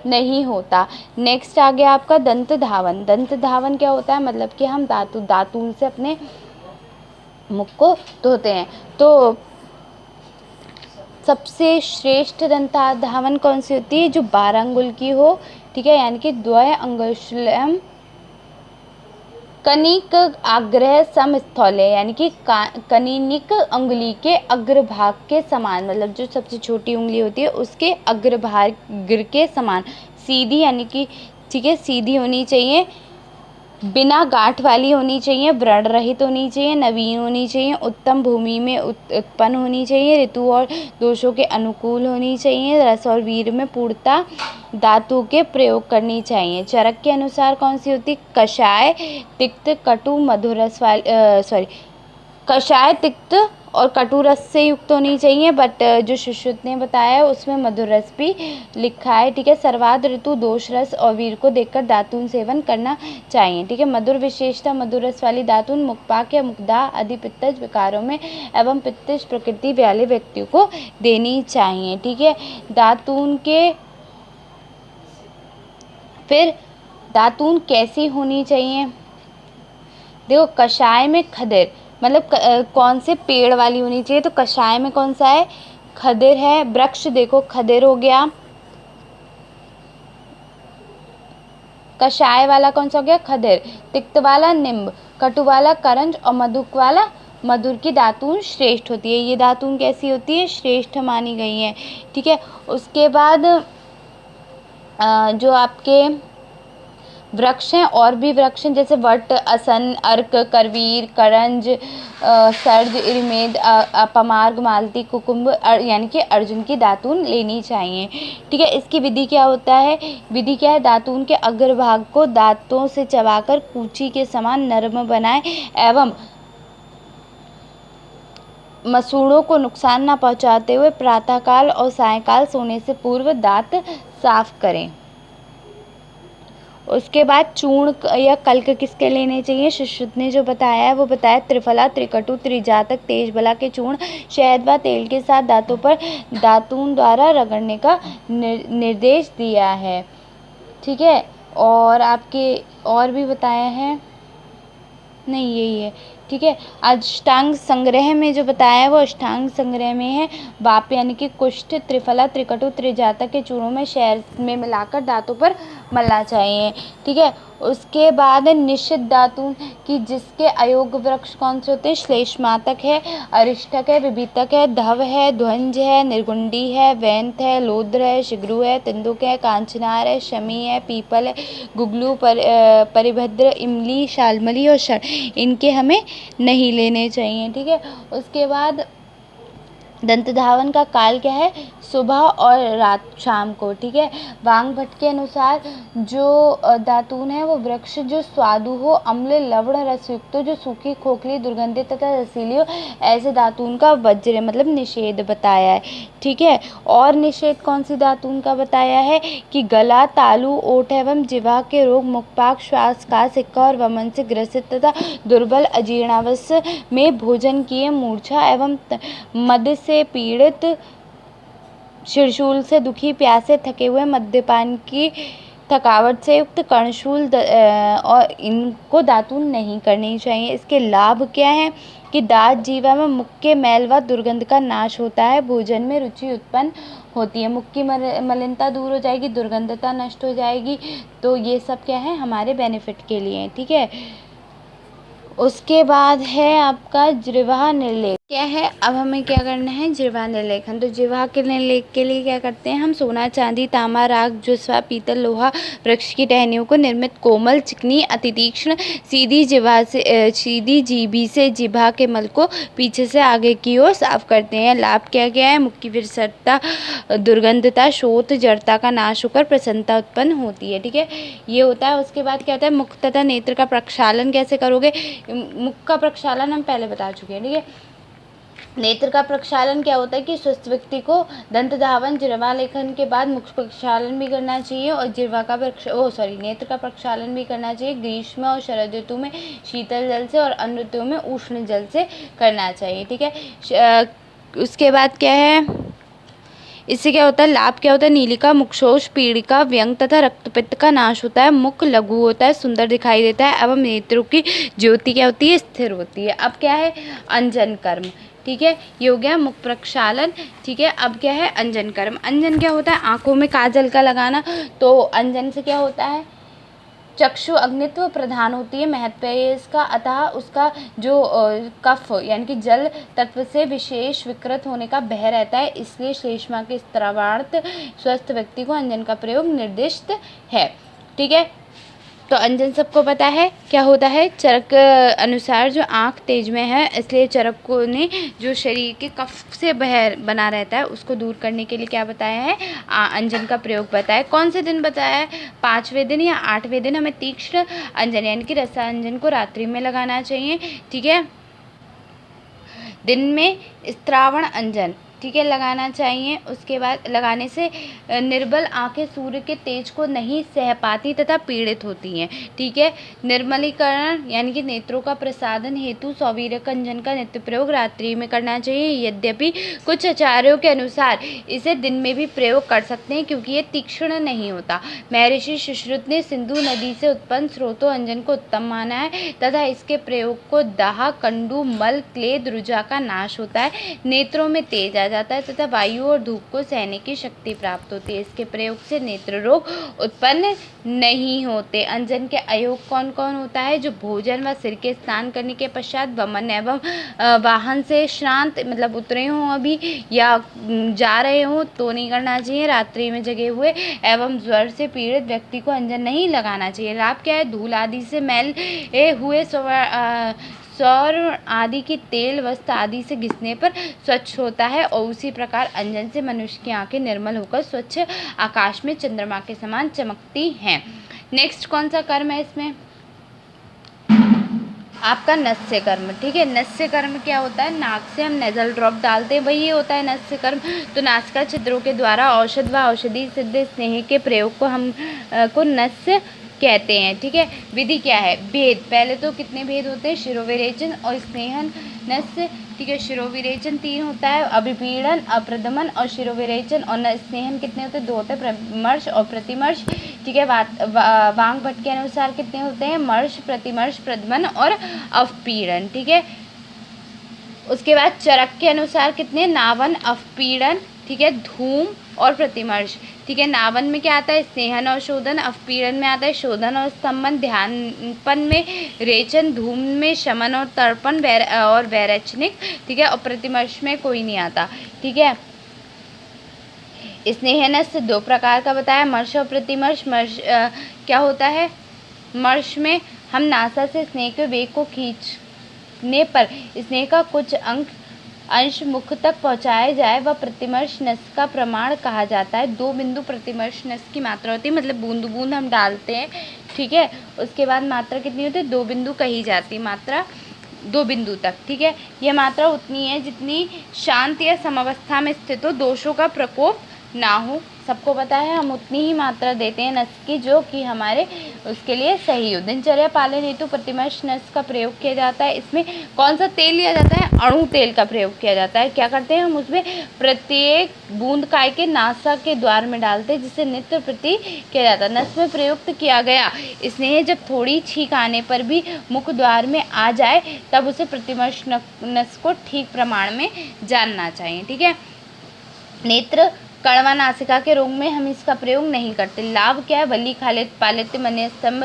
नहीं होता। नेक्स्ट आ गया आपका दंत धावन। दंत धावन क्या होता है, मतलब कि हम दातून से अपने मुख को धोते हैं। तो सबसे श्रेष्ठ दंत धावन कौन सी होती है, जो 12 अंगुल की हो। ठीक है, यानी कि द्वय अंगुष्ठ्यम कनिक आग्रह समस्थौल्य, यानी कि कनिनिक अंगुली के अग्रभाग के समान, मतलब जो सबसे छोटी उंगली होती है उसके अग्रभाग के समान सीधी, यानी कि ठीक है सीधी होनी चाहिए, बिना गांठ वाली होनी चाहिए, व्रण रहित होनी चाहिए, नवीन होनी चाहिए, उत्तम भूमि में उत्पन्न होनी चाहिए, ऋतु और दोषों के अनुकूल होनी चाहिए, रस और वीर में पूर्णता धातु के प्रयोग करनी चाहिए। चरक के अनुसार कौन सी होती, कषाय, तिक्त, कटु, मधुर रस वाली कषाय, तिक्त और कटु रस से युक्त होनी चाहिए। बट जो सुश्रुत ने बताया है उसमें मधुर रस भी लिखा है। ठीक है, सर्वाद ऋतु, दोष रस और वीर को देखकर दातून सेवन करना चाहिए। ठीक है, मधुर विशेषता मधुर रस वाली दातून मुखपाक या मुखदाह आदि पित्तज विकारों में एवं पित्तज प्रकृति वाले व्यक्तियों को देनी चाहिए। ठीक है, दातून के फिर दातून कैसी होनी चाहिए, देखो कषाय में खदिर, मतलब कौन से पेड़ वाली होनी चाहिए, तो कषाय में कौन सा है, खदिर है। वृक्ष देखो खदिर हो गया, कषाय वाला कौन सा हो गया, खदिर। तिक्त वाला निम्ब, कटु वाला करंज और मधुक वाला मधुर की दातून श्रेष्ठ होती है। ये दातून कैसी होती है, श्रेष्ठ मानी गई है। ठीक है, उसके बाद जो आपके वृक्ष हैं, और भी वृक्ष हैं जैसे वट, असन, अर्क, करवीर, करंज, सर्ज, इरमेद, अपमार्ग, मालती, कुकुम्ब, यानी कि अर्जुन की दातून लेनी चाहिए। ठीक है, इसकी विधि क्या होता है, विधि क्या है, दातून के अग्रभाग को दांतों से चबाकर कूची के समान नरम बनाएं एवं मसूड़ों को नुकसान न पहुंचाते हुए प्रातःकाल और सायंकाल सोने से पूर्व दांत साफ करें। उसके बाद चूर्ण या कल्क किसके लेने चाहिए? सुश्रुत ने जो बताया है वो बताया त्रिफला, त्रिकटु, त्रिजातक, तेजबला के चूर्ण शहद व तेल के साथ दांतों पर दातून द्वारा रगड़ने का निर्देश दिया है। ठीक है, और आपके और भी बताया है, नहीं यही है। ठीक है, अष्टांग संग्रह में जो बताया है वो अष्टांग संग्रह में है। वाप यानी कि कुष्ठ, त्रिफला, त्रिकटु, त्रिजातक के चूर्णों में शहद में मिलाकर दांतों पर मलना चाहिए। ठीक है, उसके बाद निषिद्ध दातून की जिसके अयोग्य वृक्ष कौन से होते हैं? श्लेष्मातक है, अरिष्टक है, विभीतक है, धव है, ध्वंज है, निर्गुंडी है, वैंत है, लोद्र है, शिग्रू है, तिंदुक है, कांचनार है, शमी है, पीपल है, गुगलू, परिभद्र, इमली, शालमली और शर, इनके हमें नहीं लेने चाहिए। ठीक है, उसके बाद दंत धावन का काल क्या है? सुबह और रात, शाम को। ठीक है, वांग भट्ट के अनुसार जो दातून है वो वृक्ष जो स्वादु हो, अम्ल, लवण रस युक्त हो, जो सूखी, खोखली, दुर्गंधित तथा रसीली हो, ऐसे दातून का वज्र मतलब निषेध बताया है। ठीक है, और निषेध कौन सी दातून का बताया है कि गला, तालू, ओठ एवं जिह्वा के रोग, मुखपाक, श्वास का सिक्का और वमन से ग्रसित तथा दुर्बल, अजीर्णावस्था में भोजन किए, मूर्छा एवं मद से पीड़ित, शिरशूल से दुखी, प्यासे, थके हुए, मद्यपान की थकावट से युक्त, कर्णशूल और इनको दातून नहीं करनी चाहिए। इसके लाभ क्या है कि दांत, जीवा में मुख के मैल व दुर्गंध का नाश होता है, भोजन में रुचि उत्पन्न होती है, मुख की मलिनता दूर हो जाएगी, दुर्गंधता नष्ट हो जाएगी। तो ये सब क्या है? हमारे बेनिफिट के लिए। ठीक है, उसके बाद है आपका जिह्वा निर्लेप। क्या है? अब हमें क्या करना है? जिह्वा निर्लेखन। तो जिह्वा के निर्लेप के लिए क्या करते हैं हम? सोना, चांदी, तांबा, राख, जुस्वा, पीतल, लोहा, वृक्ष की टहनियों को निर्मित कोमल, चिकनी, अति तीक्ष्ण, सीधी सीधी जीभी से जिह्वा के मल को पीछे से आगे की ओर साफ करते हैं। लाभ क्या क्या है? मुख की विरसता, दुर्गंधता, शोथ, जड़ता का नाश होकर प्रसन्नता उत्पन्न होती है। ठीक है, ये होता है। उसके बाद क्या होता है? मुख तथा नेत्र का प्रक्षालन कैसे करोगे? मुख का प्रक्षालन हम पहले बता चुके हैं। ठीक है, नेत्र का प्रक्षालन क्या होता है कि स्वस्थ व्यक्ति को दंत धावन, जिह्वा लेखन के बाद मुख प्रक्षालन भी करना चाहिए और जिह्वा का नेत्र का प्रक्षालन भी करना चाहिए। ग्रीष्म और शरद ऋतु में शीतल जल से और अन्य ऋतुओं में उष्ण जल से करना चाहिए। ठीक है, उसके बाद क्या है? इससे क्या होता है? लाभ क्या होता है? नीलिका, मुक्षोष, पीड़िका, व्यंग तथा रक्तपित्त का नाश होता है, मुख लघु होता है, सुंदर दिखाई देता है एवं नेत्रों की ज्योति क्या होती है? स्थिर होती है। अब क्या है? अंजन कर्म। ठीक है, ये हो गया मुख प्रक्षालन। ठीक है, अब क्या है? अंजन कर्म। अंजन क्या होता है? आंखों में काजल का लगाना। तो अंजन से क्या होता है? चक्षु अग्नित्व प्रधान होती है, महत्व है इसका। अतः उसका जो कफ यानी कि जल तत्व से विशेष विकृत होने का भय रहता है, इसलिए श्लेष्मा के स्त्रावार्थ स्वस्थ व्यक्ति को अंजन का प्रयोग निर्दिष्ट है। ठीक है, तो अंजन सबको पता है क्या होता है? चरक अनुसार जो आँख तेज में है, इसलिए चरक को ने जो शरीर के कफ से बना रहता है उसको दूर करने के लिए क्या बताया है? अंजन का प्रयोग बताया। कौन से दिन बताया है? 5वें दिन या 8वें दिन हमें तीक्ष्ण अंजन यानी कि रसांजन को रात्रि में लगाना चाहिए। ठीक है, दिन में स्त्रावण अंजन ठीक है लगाना चाहिए। उसके बाद लगाने से निर्बल आंखें सूर्य के तेज को नहीं सह पाती तथा पीड़ित होती हैं। ठीक है, निर्मलीकरण यानी कि नेत्रों का प्रसादन हेतु सौवीरक अंजन का नित्य प्रयोग रात्रि में करना चाहिए। यद्यपि कुछ आचार्यों के अनुसार इसे दिन में भी प्रयोग कर सकते हैं क्योंकि ये तीक्ष्ण नहीं होता। महर्षि सुश्रुत ने सिंधु नदी से उत्पन्न स्रोतो अंजन को उत्तम माना है तथा इसके प्रयोग को दाह, कंडू, मल, क्लेद, रुजा का नाश होता है, नेत्रों में तेज जाता है तथा वायु और धूप को सहने की शक्ति प्राप्त होती है। इसके प्रयोग से नेत्र रोग उत्पन्न नहीं होते। अंजन के अयोग कौन कौन होता है? जो भोजन व सिर के स्नान करने के पश्चात वमन एवं वाहन से श्रांत मतलब उतरे हों अभी या जा रहे हों तो नहीं करना चाहिए। रात्रि में जगे हुए एवं ज्वर से पीड़ित व्यक्ति को अंजन नहीं लगाना चाहिए। लाभ क्या है? धूल आदि से मैले हुए सौर आदि की तेल वस्त्र आदि से घिसने पर स्वच्छ होता है और उसी प्रकार अंजन से मनुष्य की आंखें निर्मल होकर स्वच्छ आकाश में चंद्रमा के समान चमकती हैं। नेक्स्ट कौन सा कर्म है इसमें? आपका नस्य कर्म। ठीक है, नस्य कर्म क्या होता है, नाक से हम नेजल ड्रॉप डालते हैं, वही होता है नस्य कर्म। तो नासिका छिद्रों के द्वारा औषध व औषधि सिद्ध स्नेह के प्रयोग को हम को नस्य कहते हैं। ठीक है, विधि क्या है, भेद, पहले तो कितने भेद होते हैं, शिरोविरेचन और स्नेहन नस्य। ठीक है, शिरोविरेचन 3 होता है, अभिपीड़न, अप्रदमन और शिरोविरेचन, और स्नेहन कितने होते हैं, 2 होते हैं, प्रमर्श और प्रतिमर्श। ठीक है, वांग भट्ट के अनुसार कितने होते हैं, मर्श, प्रतिमर्श, प्रदमन और अवपीड़न। ठीक है, उसके बाद चरक के अनुसार कितने, नावन, अवपीड़न, ठीक है, धूम और प्रतिमर्श। ठीक है, नावन में क्या आता है, स्नेहन और शोधन, अवपीड़न में आता है शोधन और स्तंभन, ध्यानपन में रेचन, धूम में शमन और तर्पण और वैरचनिक। ठीक है, और प्रतिमर्श में कोई नहीं आता। ठीक है, स्नेहनस 2 प्रकार का बताया, मर्श और प्रतिमर्श। मर्श क्या होता है, मर्श में हम नासा से स्नेह के वेग को खींचने पर स्नेह का कुछ अंश मुख तक पहुंचाया जाए, वह प्रतिमर्श नस का प्रमाण कहा जाता है। 2 बिंदु प्रतिमर्श नस की मात्रा होती है, मतलब बूंद बूंद हम डालते हैं। ठीक है, उसके बाद मात्रा कितनी होती है, 2 बिंदु कही जाती है, मात्रा 2 बिंदु तक। ठीक है, यह मात्रा उतनी है जितनी शांत या समावस्था में स्थित हो, दोषों का प्रकोप ना हो। सबको पता है हम उतनी ही मात्रा देते हैं नस की जो कि हमारे उसके लिए सही हो। दिनचर्या पालन हेतु प्रतिमर्श नस का प्रयोग किया जाता है। इसमें कौन सा तेल लिया जाता है, अणु तेल का प्रयोग किया जाता है। क्या करते हैं हम, उसमें प्रत्येक बूंद काय के नासा के द्वार में डालते हैं, जिसे नित्य प्रति किया जाता है। नस में प्रयुक्त किया गया स्नेह जब थोड़ी छींक आने पर भी मुख द्वार में आ जाए, तब उसे प्रतिमर्श नस को ठीक प्रमाण में जानना चाहिए। ठीक है, नेत्र कड़वा नासिका के रोग में हम इसका प्रयोग नहीं करते। लाभ क्या है, वली, खालित, पालित, मन्यस्तंभ,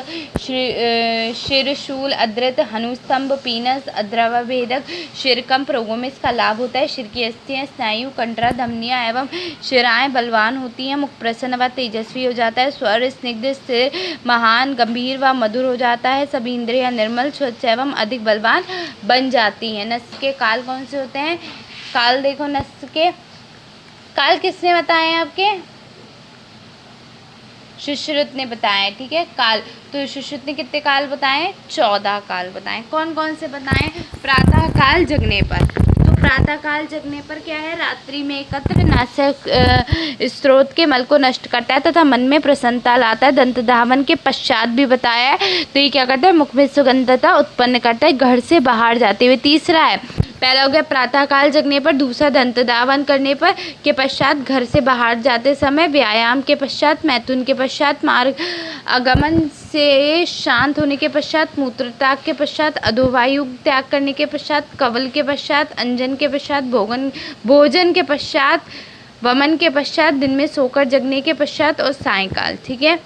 शिरशूल, अद्रत, हनुस्तंभ, पीनस, अद्रवभेदक, शिरकंप रोगों में इसका लाभ होता है। शिर की अस्थियाँ, स्नायु, कंडरा, धमनियाँ एवं शिराएं बलवान होती हैं। मुख प्रसन्न व तेजस्वी हो जाता है। स्वर स्निग्ध, स्थिर, महान, गंभीर व मधुर हो जाता है। सभी इंद्रियाँ निर्मल, स्वच्छ एवं अधिक बलवान बन जाती हैं। नस के काल कौन से होते हैं, काल देखो, नस के काल किसने बताए हैं आपके, सुश्रुत ने बताए। ठीक है, काल तो सुश्रुत ने कितने काल बताए, 14 काल बताए। कौन कौन से बताए, प्रातः काल जगने पर। तो प्रातः काल जगने पर क्या है, रात्रि में एकत्र नासिक स्रोत के मल को नष्ट करता है तथा मन में प्रसन्नता लाता है। दंत धावन के पश्चात भी बताया है, तो ये क्या करता है, मुख में सुगंधता उत्पन्न करता है घर से बाहर जाते हुए। तीसरा है, पहला हो गया प्रातः काल जगने पर, दूसरा दंत धावन करने पर के पश्चात घर से बाहर जाते समय, व्यायाम के पश्चात, मैथुन के पश्चात, मार्ग आगमन से शांत होने के पश्चात, मूत्र त्याग के पश्चात, अधोवायु त्याग करने के पश्चात, कवल के पश्चात, अंजन के पश्चात, भोजन के पश्चात, वमन के पश्चात, दिन में सोकर जगने के पश्चात और सायंकाल। ठीक है,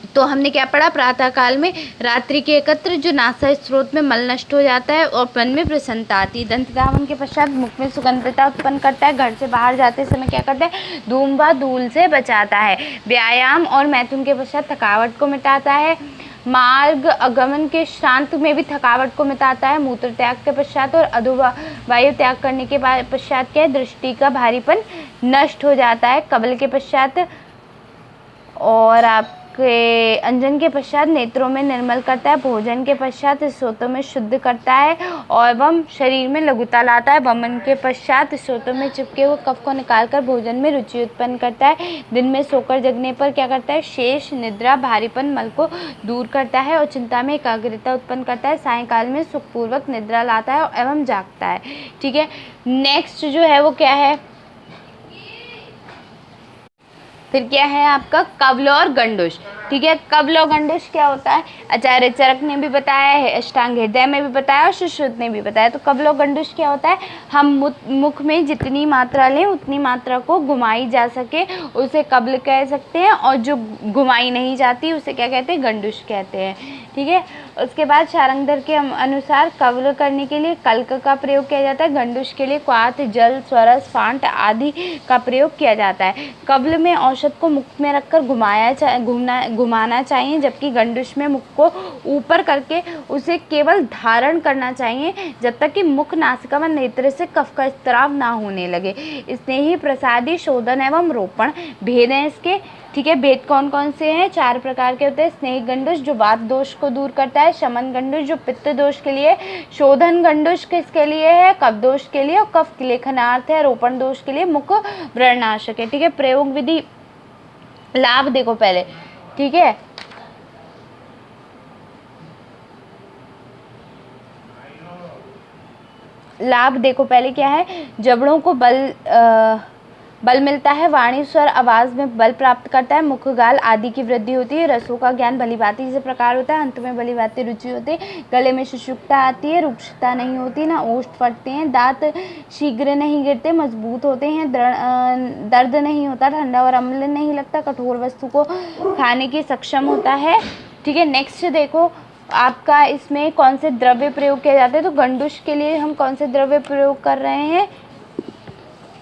तो हमने क्या पढ़ा, प्रातः काल में रात्रि के एकत्र जो नासा स्रोत में मल नष्ट हो जाता है और मन में प्रसन्नता आती है। दंत धावन के पश्चात मुख में सुगंधता उत्पन्न करता है। घर से बाहर जाते समय क्या करता है, धूम व धूल से बचाता है। व्यायाम और मैथुन के पश्चात थकावट को मिटाता है। मार्ग आगमन के शांत में भी थकावट को मिटाता है। मूत्र त्याग के पश्चात और अधोवायु त्याग करने के पश्चात क्या है, दृष्टि का भारीपन नष्ट हो जाता है। कबल के पश्चात और आपके अंजन के पश्चात नेत्रों में निर्मल करता है। भोजन के पश्चात स्रोतों में शुद्ध करता है और एवं शरीर में लघुता लाता है। वमन के पश्चात स्रोतों में चिपके हुए कफ को निकालकर भोजन में रुचि उत्पन्न करता है। दिन में सोकर जगने पर क्या करता है, शेष निद्रा भारीपन मल को दूर करता है और चिंता में एकाग्रता उत्पन्न करता है। सायंकाल में सुखपूर्वक निद्रा लाता है एवं जागता है। ठीक है, नेक्स्ट जो है वो क्या है, फिर क्या है आपका कवल और गंडुश। ठीक है, कवल और गंडुश क्या होता है, आचार्य चरक ने भी बताया है, अष्टांग हृदय में भी बताया और सुश्रुत ने भी बताया। तो कवल और गंडुश क्या होता है, हम मुख में जितनी मात्रा लें उतनी मात्रा को घुमाई जा सके उसे कवल कह सकते हैं, और जो घुमाई नहीं जाती उसे क्या कहते हैं, गंडुश कहते हैं। ठीक है, उसके बाद शारंगधर के अनुसार कवल करने के लिए कल्क का प्रयोग किया जाता है। गंडुश के लिए क्वाथ, जल, स्वरस, फांट आदि का प्रयोग किया जाता है। कवल में औषध को मुख में रखकर घुमाना चाहिए, जबकि गंडुश में मुख को ऊपर करके उसे केवल धारण करना चाहिए जब तक कि मुख, नासिका व नेत्र से कफ का स्त्राव ना होने लगे। स्नेही, प्रसादी, शोधन एवं रोपण भेद हैं इसके। ठीक है। भेद कौन कौन से हैं? 4 प्रकार के होते हैं। स्नेह गंडुष जो वात दोष को दूर करता है, शमन गंडुष जो पित्त दोष के लिए, शोधन गंडुष किसके लिए है? कफ दोष के लिए, और कफ लेखनार्थ है, रोपण दोष के लिए, मुख व्रणनाशक है। ठीक है। प्रयोग विधि, लाभ देखो पहले, ठीक है। लाभ देखो पहले क्या है? जबड़ों को बल मिलता है, वाणी स्वर आवाज में बल प्राप्त करता है, मुख गाल आदि की वृद्धि होती है, रसों का ज्ञान भलीभांति से प्रकार होता है, अंत में भलीभांति रुचि होती है, गले में शुष्कता आती है, रुक्षता नहीं होती, ना ओष्ठ फटते हैं, दांत शीघ्र नहीं गिरते, मजबूत होते हैं, दर्द नहीं होता, ठंडा और अम्ल नहीं लगता, कठोर वस्तु को खाने की सक्षम होता है। ठीक है। नेक्स्ट देखो आपका इसमें कौन से द्रव्य प्रयोग किए जाते हैं? तो गंडुष के लिए हम कौन से द्रव्य प्रयोग कर रहे हैं?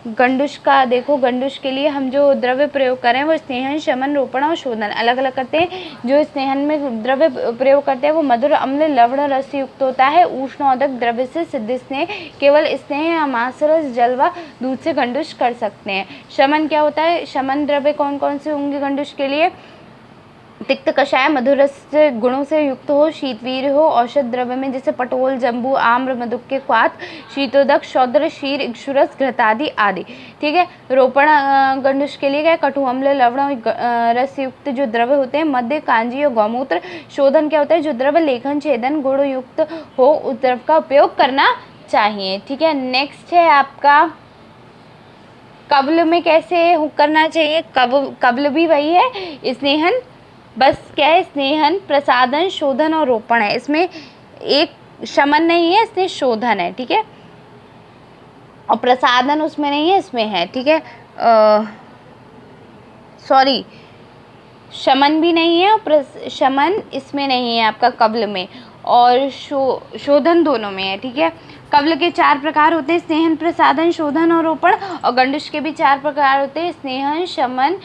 गंडुष का देखो, गंडुष के लिए हम जो द्रव्य प्रयोग कर रहे हैं वो स्नेहन, शमन, रोपण और शोधन अलग अलग करते हैं। जो स्नेहन में द्रव्य प्रयोग करते हैं वो मधुर, अम्ल, लवण रस युक्त होता है। उष्णोदक द्रव्य से सिद्ध स्नेह, केवल स्नेह, अमास रस, जलवा, दूध से गंडुष कर सकते हैं। शमन क्या होता है? शमन द्रव्य कौन कौन से होंगे गंडुष के लिए? तिक्त कषाय, मधुर रस गुणों से युक्त हो, शीतवीर हो, औषध द्रव्य में जैसे पटोल, जम्बू, आम्र, मधुक के क्वाथ, शीतोदक, शौद्र, शीर, इक्षुरस, घृतादि आदि। ठीक है। रोपण गंडुष के लिए क्या? कटु, अम्ल, लवण रस युक्त जो द्रव्य होते हैं, मध्य, कांजी और गौमूत्र। शोधन क्या होता है? जो द्रव्य लेखन, छेदन, गुण युक्त हो उस द्रव्य का उपयोग करना चाहिए। ठीक है। नेक्स्ट है आपका कब्ल में कैसे करना चाहिए? कब्ल भी वही है, स्नेहन, बस क्या है? स्नेहन, प्रसादन, शोधन और रोपण है। इसमें एक शमन नहीं है, इसमें शोधन है। ठीक है। और प्रसादन उसमें नहीं है, इसमें है। ठीक है। सॉरी, शमन भी नहीं है और शमन इसमें नहीं है आपका कब्ल में, और शोधन दोनों में है। ठीक है। कब्ल के 4 प्रकार होते हैं, स्नेहन, प्रसादन, शोधन और रोपण। और गंडुष के भी 4 प्रकार होते हैं, स्नेहन, शमन,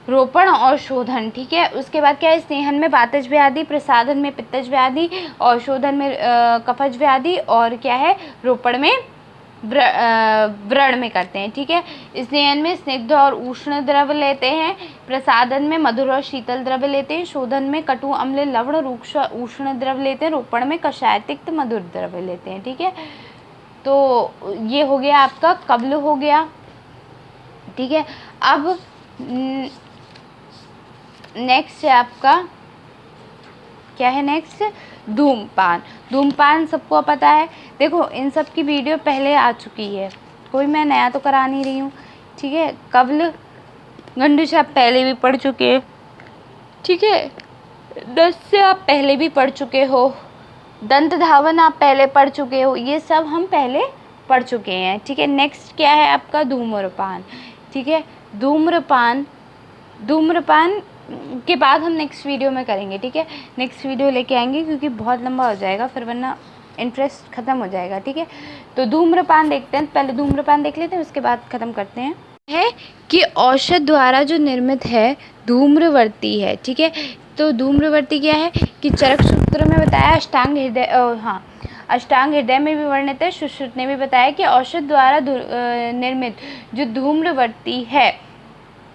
रोपण और शोधन। ठीक है। उसके बाद क्या है? स्नेहन में वातज व्याधि, प्रसादन में पित्तज व्याधि, और शोधन में कफज व्याधि, और क्या है? रोपण में व्रण में करते हैं। ठीक है। स्नेहन में स्निग्ध और उष्ण द्रव्य लेते हैं, प्रसादन में मधुर और शीतल द्रव्य लेते हैं, शोधन में कटु, अम्ल, लवण, रुक्ष, उष्ण द्रव्य लेते हैं, रोपण में कषाय, तिक्त, मधुर द्रव्य लेते हैं। ठीक है। तो ये हो गया आपका कब्ल हो गया। ठीक है। अब नेक्स्ट है आपका क्या है? नेक्स्ट धूमपान। धूमपान सबको पता है। देखो इन सब की वीडियो पहले आ चुकी है, कोई मैं नया तो करा नहीं रही हूँ। ठीक है। कब्ल गंडुष आप पहले भी पढ़ चुके हैं। ठीक है। दस्त से आप पहले भी पढ़ चुके हो, दंत धावन आप पहले पढ़ चुके हो, ये सब हम पहले पढ़ चुके हैं। ठीक है। नेक्स्ट क्या है आपका? धूम्रपान। ठीक है। धूम्रपान के बाद हम नेक्स्ट वीडियो में करेंगे। ठीक है। नेक्स्ट वीडियो लेके आएंगे क्योंकि बहुत लंबा हो जाएगा, फिर वरना इंटरेस्ट ख़त्म हो जाएगा। ठीक है। तो धूम्रपान देखते हैं, पहले धूम्रपान देख लेते हैं, उसके बाद ख़त्म करते हैं। है कि औषध द्वारा जो निर्मित है धूम्रवर्ती है। ठीक है। तो धूम्रवर्ती क्या है कि चरक सूत्र में बताया, अष्टांग हृदय में भी वर्णित है। सुश्रुत ने भी बताया कि औषध द्वारा निर्मित जो धूम्रवर्ती है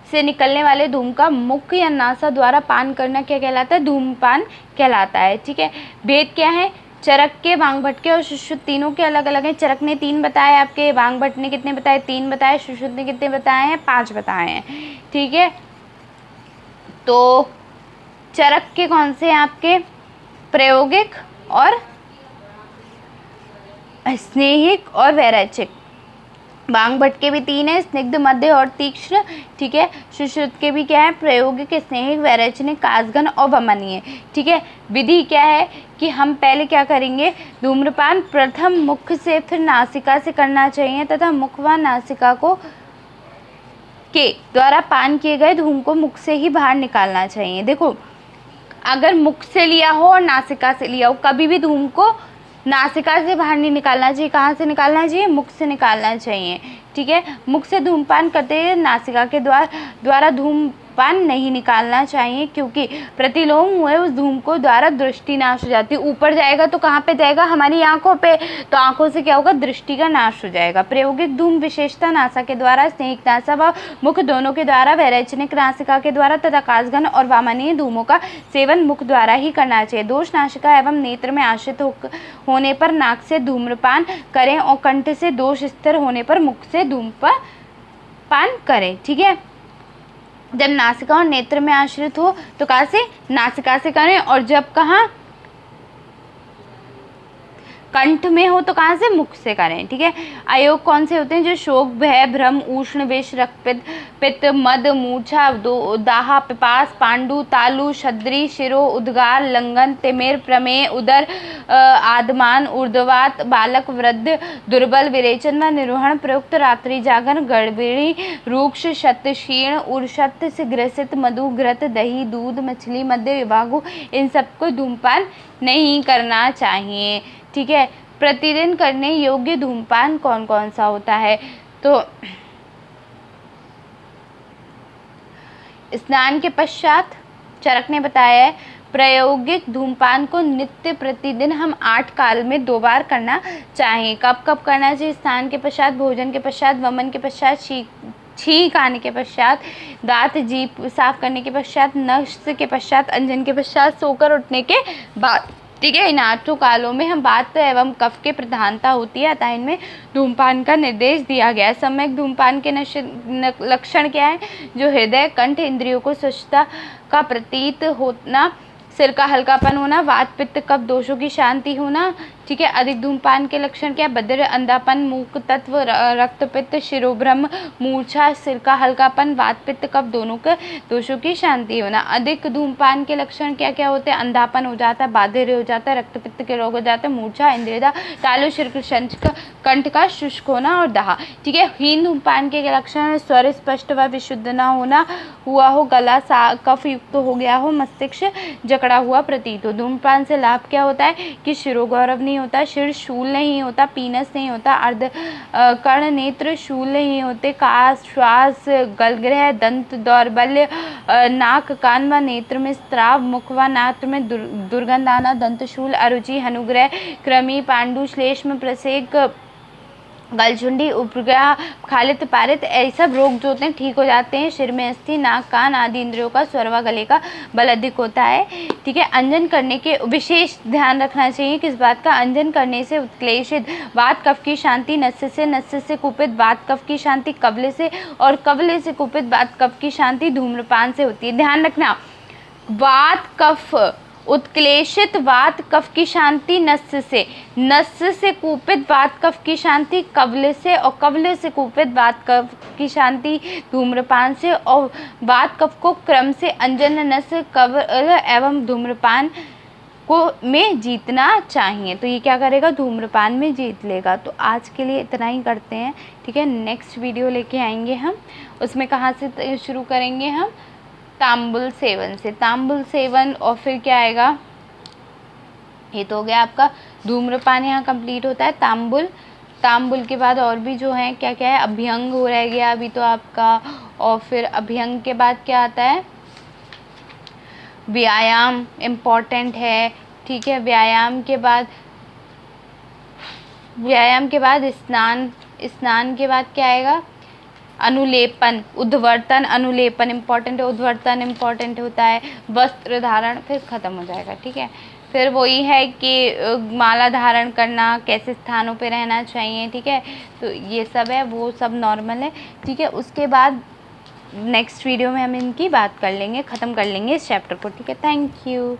से निकलने वाले धूम का मुख या नासा द्वारा पान करना क्या कहलाता है? धूमपान कहलाता है। ठीक है। भेद क्या है? चरक के, वांग भट्ट के और सुश्रुत तीनों के अलग अलग हैं। चरक ने 3 बताए आपके, वांग भट्ट ने कितने बताए? 3 बताए। सुश्रुत ने कितने बताए हैं? 5 बताए हैं। ठीक है। तो चरक के कौन से हैं आपके? प्रायोगिक और स्नेहिक और वैरचिक। वांग भट्ट के भी 3 है, स्निग्ध, मध्य और तीक्ष्ण। ठीक है। सुश्रुत के भी क्या है? प्रायोगिक, स्नेहिक, वैरचनिक, कासघन और वमनीय। ठीक है। विधि क्या है कि हम पहले क्या करेंगे? धूम्रपान प्रथम मुख से फिर नासिका से करना चाहिए तथा मुख व नासिका को के द्वारा पान किए गए धूम को मुख से ही बाहर निकालना चाहिए। देखो अगर मुख से लिया हो और नासिका से लिया हो, कभी भी धूम को नासिका से बाहर नहीं निकालना चाहिए। कहाँ से निकालना चाहिए? मुख से निकालना चाहिए। ठीक है। मुख से धूमपान करते हुए नासिका के द्वारा धूम धूम्रपान नहीं निकालना चाहिए, क्योंकि प्रतिलोम हुए उस धूम को द्वारा दृष्टि नाश हो जाती है। ऊपर जाएगा तो कहाँ पे जाएगा? हमारी आंखों पे, तो आंखों से क्या होगा? दृष्टि का नाश हो जाएगा। प्रायोगिक धूम विशेषता नासा के द्वारा, स्नेहिक नासा व मुख दोनों के द्वारा, वैरेचनिक नासिका के द्वारा तथा कासघन और वामनीय धूमों का सेवन मुख द्वारा ही करना चाहिए। दोष नासिका एवं नेत्र में आश्रित होने पर नाक से धूम्रपान करें और कंठ से दोष स्थिर होने पर मुख से धूम्रपान करें। ठीक है, जब नासिका और नेत्र में आश्रित हो तो कहाँ से? नासिका से करें, और जब कहाँ? कंठ में हो तो कहाँ से? मुख से करें। ठीक है, अयोग कौन से होते हैं? जो शोक, भय, भ्रम, उष्ण, विष, रक्तपित्त, पित्त, मद, मूर्छा, दाहा, पिपास, पांडु, तालु, छद्री, शिरो, उद्गार, लंघन, तिमिर, प्रमेय, उदर, आदमान, ऊर्ध्ववात, बालक, वृद्ध, दुर्बल, विरेचन व निरोहण, प्रयुक्त, रात्रि जागरण, गड़बड़ी, रूक्ष, शतक्षीण, उर्शत से ग्रसित, मधु, घृत, दही, दूध, मछली, मध्य विभागु, इन सबको धूमपान नहीं करना चाहिए। ठीक है, प्रतिदिन करने योग्य धूमपान कौन कौन सा होता है? तो स्नान के पश्चात चरक ने बताया है, प्रायोगिक धूमपान को नित्य प्रतिदिन हम 8 काल में 2 बार करना चाहिए। कब कब करना चाहिए? स्नान के पश्चात, भोजन के पश्चात, वमन के पश्चात, छींक आने के पश्चात, दांत जीभ साफ करने के पश्चात, नश्य के पश्चात, अंजन के पश्चात, सोकर उठने के बाद। ठीक है, इन 8 कालों में हम वात एवं कफ के प्रधानता होती है, अतः इनमें धूमपान का निर्देश दिया गया है। सम्यक धूमपान के लक्षण क्या है? जो हृदय, कंठ, इंद्रियों को स्वच्छता का प्रतीत होना, सिर का हल्कापन होना, वात पित्त कफ दोषों की शांति होना। ठीक है, अधिक धूमपान के लक्षण क्या है? बधिर, अंधापन, मूक तत्व, रक्तपित्त, शिरोभ्रम, मूर्छा, सिर का हल्कापन, वात पित्त कफ दोनों के दोषों की शांति होना। अधिक धूमपान के लक्षण क्या क्या होते हैं? अंधापन हो जाता है, बाधिर हो जाता है, रक्तपित्त के रोग हो जाते हैं, मूर्छा, इंद्रियदा, तालु, कंठ का शुष्क होना और दाह। ठीक है, हीन धूमपान के लक्षण: स्वर स्पष्ट व विशुद्ध न होना, हुआ हो गला कफ युक्त हो गया हो, मस्तिष्क जकड़ा हुआ प्रतीत हो। धूमपान से लाभ क्या होता है? कि शिरोगौरव नहीं होता, शिर शूल नहीं होता, पीनस नहीं होता, अर्ध कर्ण नेत्र शूल नहीं होते, काश, श्वास, गलग्रह, दंत दौर्बल्य, नाक, कान व नेत्र में स्त्राव, मुख व नाक में दुर्गंध आना, दंतशूल, अरुचि, हनुग्रह, कृमि, पांडु, श्लेष्म, प्रसेक, गलझुंडी, उपग्रह, खालित, पारित, ऐसे सब रोग जो होते हैं ठीक हो जाते हैं। सिर में अस्थि, नाक, कान आदि इंद्रियों का स्वर व गले का बल अधिक होता है। ठीक है, अंजन करने के विशेष ध्यान रखना चाहिए। किस बात का? अंजन करने से उत्क्लेशित वात कफ की शांति, नस्य से कुपित वात कफ की शांति, कवले से और कवले से कुपित वात कफ की शांति धूम्रपान से होती है। ध्यान रखना, वात कफ उत्क्लेशित वात कफ की शांति नस्य से कुपित वात कफ की शांति कवले से, और कवले से कुपित वात कफ की शांति धूम्रपान से, और वात कफ को क्रम से अंजन, नस्य, कवल एवं धूम्रपान को में जीतना चाहिए। तो ये क्या करेगा? धूम्रपान में जीत लेगा। तो आज के लिए इतना ही करते हैं। ठीक है, नेक्स्ट वीडियो लेके आएंगे हम, उसमें कहाँ से शुरू करेंगे हम? तांबुल सेवन से। तांबुल सेवन, और फिर क्या आएगा? ये तो हो गया आपका धूम्रपान, यहाँ कंप्लीट होता है। तांबुल के बाद और भी जो है क्या क्या है? अभ्यंग हो रह गया अभी तो आपका, और फिर अभ्यंग के बाद क्या आता है? व्यायाम इम्पॉर्टेंट है। ठीक है, व्यायाम के बाद स्नान के बाद क्या आएगा? अनुलेपन, उद्वर्तन, अनुलेपन इम्पॉर्टेंट है, उद्वर्तन इम्पॉर्टेंट होता है, वस्त्र धारण, फिर ख़त्म हो जाएगा। ठीक है, फिर वही है कि माला धारण करना, कैसे स्थानों पे रहना चाहिए। ठीक है, तो ये सब है, वो सब नॉर्मल है। ठीक है, उसके बाद नेक्स्ट वीडियो में हम इनकी बात कर लेंगे, ख़त्म कर लेंगे इस चैप्टर को। ठीक है, थैंक यू।